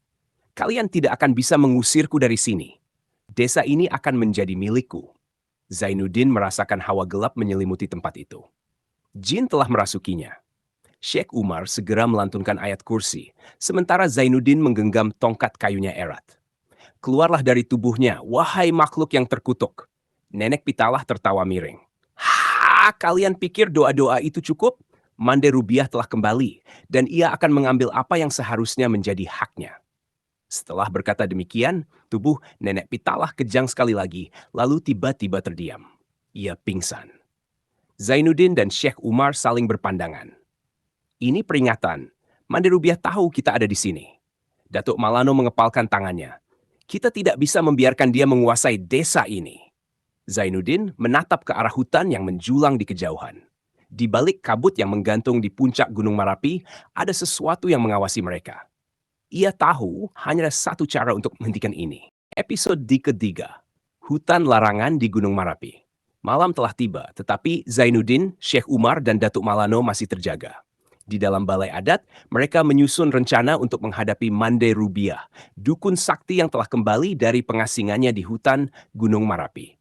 A: Kalian tidak akan bisa mengusirku dari sini. Desa ini akan menjadi milikku. Zainuddin merasakan hawa gelap menyelimuti tempat itu. Jin telah merasukinya. Sheikh Umar segera melantunkan ayat kursi, sementara Zainuddin menggenggam tongkat kayunya erat. Keluarlah dari tubuhnya, wahai makhluk yang terkutuk. Nenek Pitalah tertawa miring. Ha, kalian pikir doa-doa itu cukup? Mande Rubiah telah kembali, dan ia akan mengambil apa yang seharusnya menjadi haknya. Setelah berkata demikian, tubuh Nenek Pitalah kejang sekali lagi, lalu tiba-tiba terdiam. Ia pingsan. Zainuddin dan Sheikh Umar saling berpandangan. Ini peringatan. Mande Rubiah tahu kita ada di sini. Datuk Malano mengepalkan tangannya. Kita tidak bisa membiarkan dia menguasai desa ini. Zainuddin menatap ke arah hutan yang menjulang di kejauhan. Di balik kabut yang menggantung di puncak Gunung Marapi, ada sesuatu yang mengawasi mereka. Ia tahu hanya ada satu cara untuk menghentikan ini. Episode ketiga, Hutan Larangan di Gunung Marapi. Malam telah tiba, tetapi Zainuddin, Sheikh Umar, dan Datuk Malano masih terjaga. Di dalam balai adat, mereka menyusun rencana untuk menghadapi Mande Rubiah, dukun sakti yang telah kembali dari pengasingannya di hutan Gunung Marapi.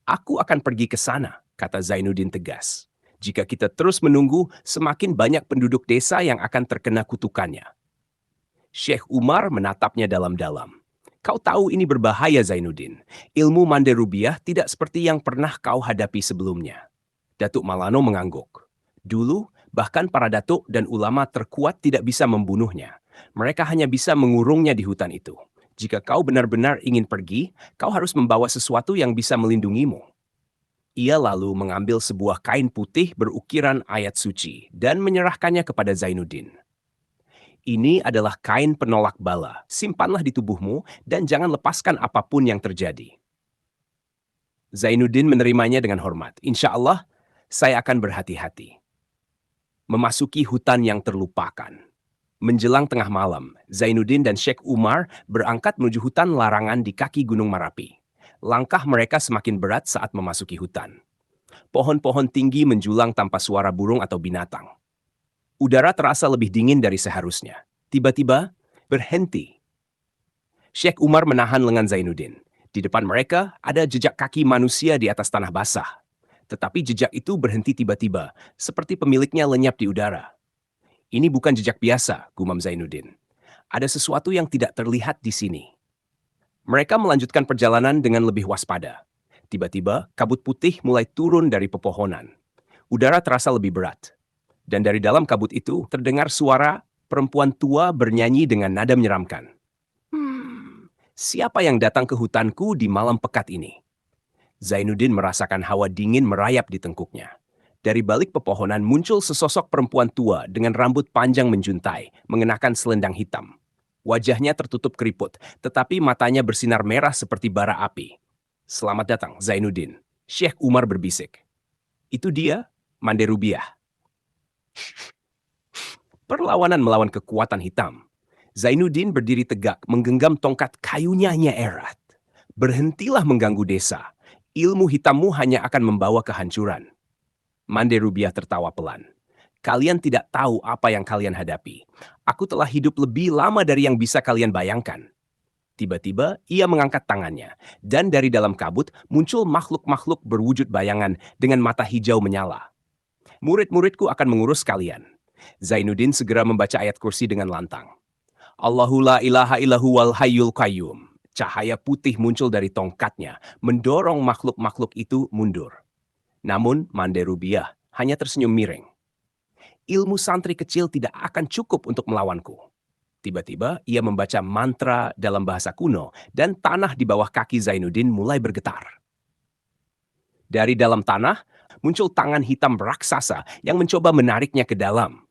A: Aku akan pergi ke sana, kata Zainuddin tegas. Jika kita terus menunggu, semakin banyak penduduk desa yang akan terkena kutukannya. Sheikh Umar menatapnya dalam-dalam. Kau tahu ini berbahaya, Zainuddin. Ilmu Mande Rubiah tidak seperti yang pernah kau hadapi sebelumnya. Datuk Malano mengangguk. Dulu, bahkan para datuk dan ulama terkuat tidak bisa membunuhnya. Mereka hanya bisa mengurungnya di hutan itu. Jika kau benar-benar ingin pergi, kau harus membawa sesuatu yang bisa melindungimu. Ia lalu mengambil sebuah kain putih berukiran ayat suci dan menyerahkannya kepada Zainuddin. Ini adalah kain penolak bala. Simpanlah di tubuhmu dan jangan lepaskan apapun yang terjadi. Zainuddin menerimanya dengan hormat. Insya Allah, saya akan berhati-hati. Memasuki hutan yang terlupakan. Menjelang tengah malam, Zainuddin dan Sheikh Umar berangkat menuju hutan larangan di kaki Gunung Marapi. Langkah mereka semakin berat saat memasuki hutan. Pohon-pohon tinggi menjulang tanpa suara burung atau binatang. Udara terasa lebih dingin dari seharusnya. Tiba-tiba, berhenti. Sheikh Umar menahan lengan Zainuddin. Di depan mereka ada jejak kaki manusia di atas tanah basah. Tetapi jejak itu berhenti tiba-tiba, seperti pemiliknya lenyap di udara. Ini bukan jejak biasa, gumam Zainuddin. Ada sesuatu yang tidak terlihat di sini. Mereka melanjutkan perjalanan dengan lebih waspada. Tiba-tiba, kabut putih mulai turun dari pepohonan. Udara terasa lebih berat. Dan dari dalam kabut itu terdengar suara perempuan tua bernyanyi dengan nada menyeramkan. Siapa yang datang ke hutanku di malam pekat ini? Zainuddin merasakan hawa dingin merayap di tengkuknya. Dari balik pepohonan muncul sesosok perempuan tua dengan rambut panjang menjuntai, mengenakan selendang hitam. Wajahnya tertutup keriput, tetapi matanya bersinar merah seperti bara api. Selamat datang, Zainuddin. Sheikh Umar berbisik. Itu dia, Mande Rubiah. Perlawanan melawan kekuatan hitam. Zainuddin berdiri tegak, menggenggam tongkat kayunya erat. Berhentilah mengganggu desa. Ilmu hitammu hanya akan membawa kehancuran. Mande Rubiah tertawa pelan. Kalian tidak tahu apa yang kalian hadapi. Aku telah hidup lebih lama dari yang bisa kalian bayangkan. Tiba-tiba ia mengangkat tangannya, dan dari dalam kabut muncul makhluk-makhluk berwujud bayangan dengan mata hijau menyala. Murid-muridku akan mengurus kalian. Zainuddin segera membaca ayat kursi dengan lantang. Allahu la ilaha illahu wal hayyul qayyum. Cahaya putih muncul dari tongkatnya, mendorong makhluk-makhluk itu mundur. Namun Mande Rubiah hanya tersenyum miring. Ilmu santri kecil tidak akan cukup untuk melawanku. Tiba-tiba ia membaca mantra dalam bahasa kuno dan tanah di bawah kaki Zainuddin mulai bergetar. Dari dalam tanah muncul tangan hitam raksasa yang mencoba menariknya ke dalam.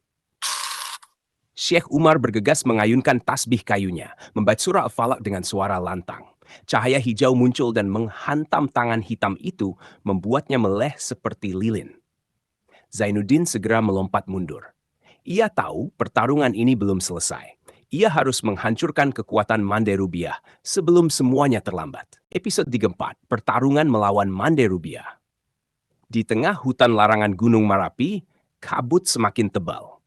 A: Sheikh Umar bergegas mengayunkan tasbih kayunya, membaca surah Al-Falaq dengan suara lantang. Cahaya hijau muncul dan menghantam tangan hitam itu, membuatnya meleleh seperti lilin. Zainuddin segera melompat mundur. Ia tahu pertarungan ini belum selesai. Ia harus menghancurkan kekuatan Mande Rubiah sebelum semuanya terlambat. Episode 34, Pertarungan melawan Mande Rubiah. Di tengah hutan larangan Gunung Marapi, kabut semakin tebal.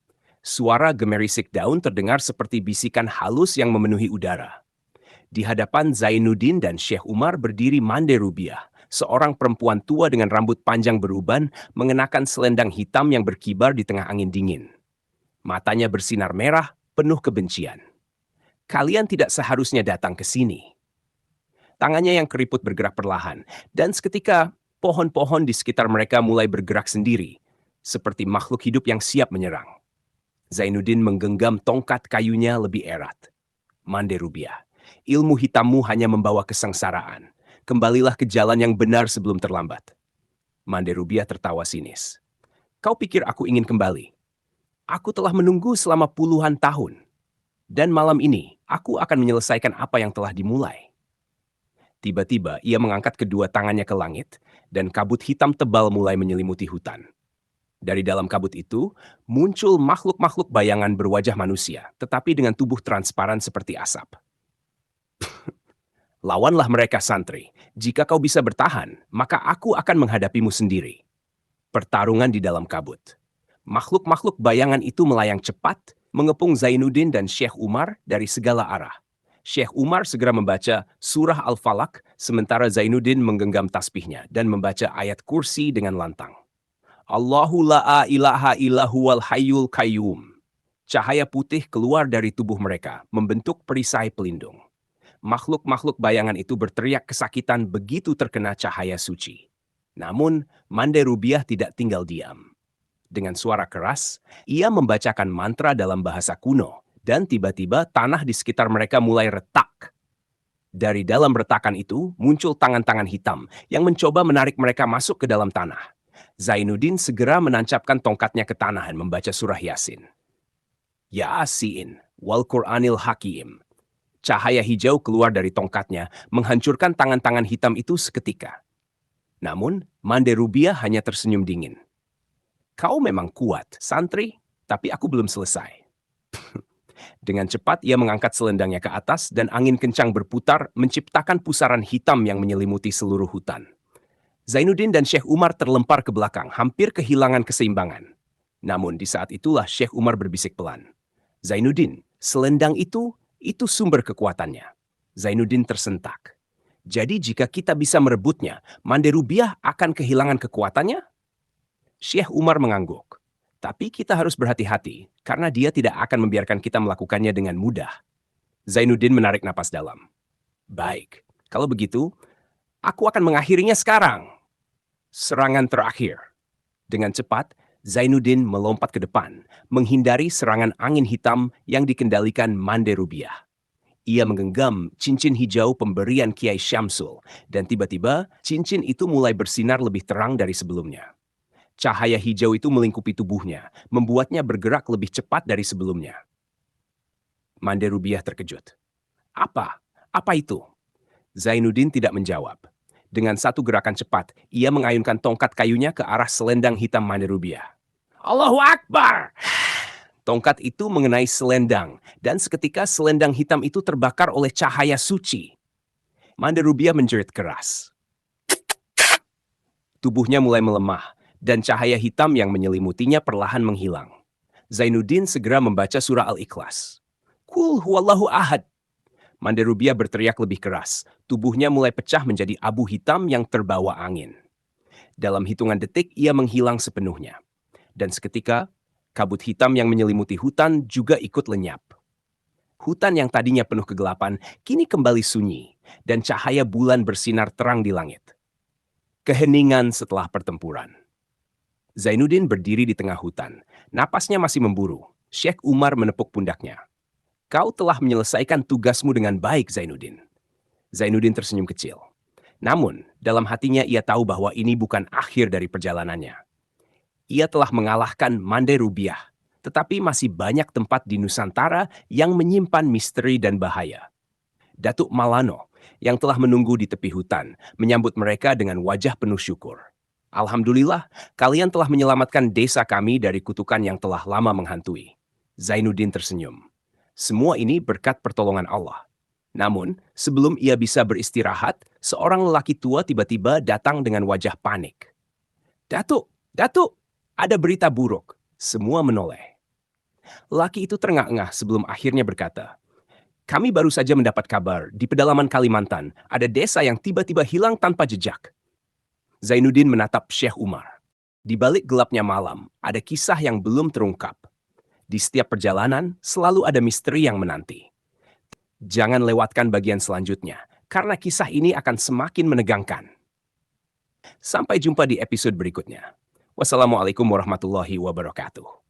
A: Suara gemerisik daun terdengar seperti bisikan halus yang memenuhi udara. Di hadapan Zainuddin dan Sheikh Umar berdiri Mande Rubiah, seorang perempuan tua dengan rambut panjang beruban, mengenakan selendang hitam yang berkibar di tengah angin dingin. Matanya bersinar merah, penuh kebencian. Kalian tidak seharusnya datang ke sini. Tangannya yang keriput bergerak perlahan, dan seketika pohon-pohon di sekitar mereka mulai bergerak sendiri, seperti makhluk hidup yang siap menyerang. Zainuddin menggenggam tongkat kayunya lebih erat. Mande Rubiah, ilmu hitammu hanya membawa kesengsaraan. Kembalilah ke jalan yang benar sebelum terlambat. Mande Rubiah tertawa sinis. Kau pikir aku ingin kembali? Aku telah menunggu selama puluhan tahun. Dan malam ini, aku akan menyelesaikan apa yang telah dimulai. Tiba-tiba, ia mengangkat kedua tangannya ke langit, dan kabut hitam tebal mulai menyelimuti hutan. Dari dalam kabut itu, muncul makhluk-makhluk bayangan berwajah manusia, tetapi dengan tubuh transparan seperti asap. Lawanlah mereka, santri. Jika kau bisa bertahan, maka aku akan menghadapimu sendiri. Pertarungan di dalam kabut. Makhluk-makhluk bayangan itu melayang cepat, mengepung Zainuddin dan Sheikh Umar dari segala arah. Sheikh Umar segera membaca surah Al-Falaq, sementara Zainuddin menggenggam tasbihnya dan membaca ayat kursi dengan lantang. Allahu la ilaha illahu wal hayyul qayyum. Cahaya putih keluar dari tubuh mereka, membentuk perisai pelindung. Makhluk-makhluk bayangan itu berteriak kesakitan begitu terkena cahaya suci. Namun, Mande Rubiah tidak tinggal diam. Dengan suara keras, ia membacakan mantra dalam bahasa kuno, dan tiba-tiba tanah di sekitar mereka mulai retak. Dari dalam retakan itu, muncul tangan-tangan hitam yang mencoba menarik mereka masuk ke dalam tanah. Zainuddin segera menancapkan tongkatnya ke tanah dan membaca surah Yasin. Yasin, wal Qur'anil Hakim. Cahaya hijau keluar dari tongkatnya, menghancurkan tangan-tangan hitam itu seketika. Namun, Mande Rubiah hanya tersenyum dingin. Kau memang kuat, santri, tapi aku belum selesai. Dengan cepat ia mengangkat selendangnya ke atas dan angin kencang berputar menciptakan pusaran hitam yang menyelimuti seluruh hutan. Zainuddin dan Syekh Umar terlempar ke belakang, hampir kehilangan keseimbangan. Namun di saat itulah Syekh Umar berbisik pelan. Zainuddin, selendang itu sumber kekuatannya. Zainuddin tersentak. Jadi jika kita bisa merebutnya, Manderubiah akan kehilangan kekuatannya? Syekh Umar mengangguk. Tapi kita harus berhati-hati, karena dia tidak akan membiarkan kita melakukannya dengan mudah. Zainuddin menarik napas dalam. Baik, kalau begitu, aku akan mengakhirinya sekarang. Serangan terakhir. Dengan cepat, Zainuddin melompat ke depan, menghindari serangan angin hitam yang dikendalikan Manderubiah. Ia menggenggam cincin hijau pemberian Kiai Syamsul, dan tiba-tiba cincin itu mulai bersinar lebih terang dari sebelumnya. Cahaya hijau itu melingkupi tubuhnya, membuatnya bergerak lebih cepat dari sebelumnya. Manderubiah terkejut. Apa? Apa itu? Zainuddin tidak menjawab. Dengan satu gerakan cepat, ia mengayunkan tongkat kayunya ke arah selendang hitam Manderubiah. Allahu Akbar! Tongkat itu mengenai selendang, dan seketika selendang hitam itu terbakar oleh cahaya suci. Manderubiah menjerit keras. Tubuhnya mulai melemah, dan cahaya hitam yang menyelimutinya perlahan menghilang. Zainuddin segera membaca surah Al-Ikhlas. Qul huwallahu ahad. Manderubiah berteriak lebih keras. Tubuhnya mulai pecah menjadi abu hitam yang terbawa angin. Dalam hitungan detik, ia menghilang sepenuhnya. Dan seketika, kabut hitam yang menyelimuti hutan juga ikut lenyap. Hutan yang tadinya penuh kegelapan, kini kembali sunyi, dan cahaya bulan bersinar terang di langit. Keheningan setelah pertempuran. Zainuddin berdiri di tengah hutan. Napasnya masih memburu. Syekh Umar menepuk pundaknya. Kau telah menyelesaikan tugasmu dengan baik, Zainuddin. Zainuddin tersenyum kecil. Namun, dalam hatinya ia tahu bahwa ini bukan akhir dari perjalanannya. Ia telah mengalahkan Manderubiah, tetapi masih banyak tempat di Nusantara yang menyimpan misteri dan bahaya. Datuk Malano, yang telah menunggu di tepi hutan, menyambut mereka dengan wajah penuh syukur. Alhamdulillah, kalian telah menyelamatkan desa kami dari kutukan yang telah lama menghantui. Zainuddin tersenyum. Semua ini berkat pertolongan Allah. Namun, sebelum ia bisa beristirahat, seorang lelaki tua tiba-tiba datang dengan wajah panik. Datuk, Datuk, ada berita buruk. Semua menoleh. Laki itu terengah-engah sebelum akhirnya berkata, kami baru saja mendapat kabar di pedalaman Kalimantan ada desa yang tiba-tiba hilang tanpa jejak. Zainuddin menatap Syekh Umar. Di balik gelapnya malam, ada kisah yang belum terungkap. Di setiap perjalanan, selalu ada misteri yang menanti. Jangan lewatkan bagian selanjutnya, karena kisah ini akan semakin menegangkan. Sampai jumpa di episode berikutnya. Wassalamualaikum warahmatullahi wabarakatuh.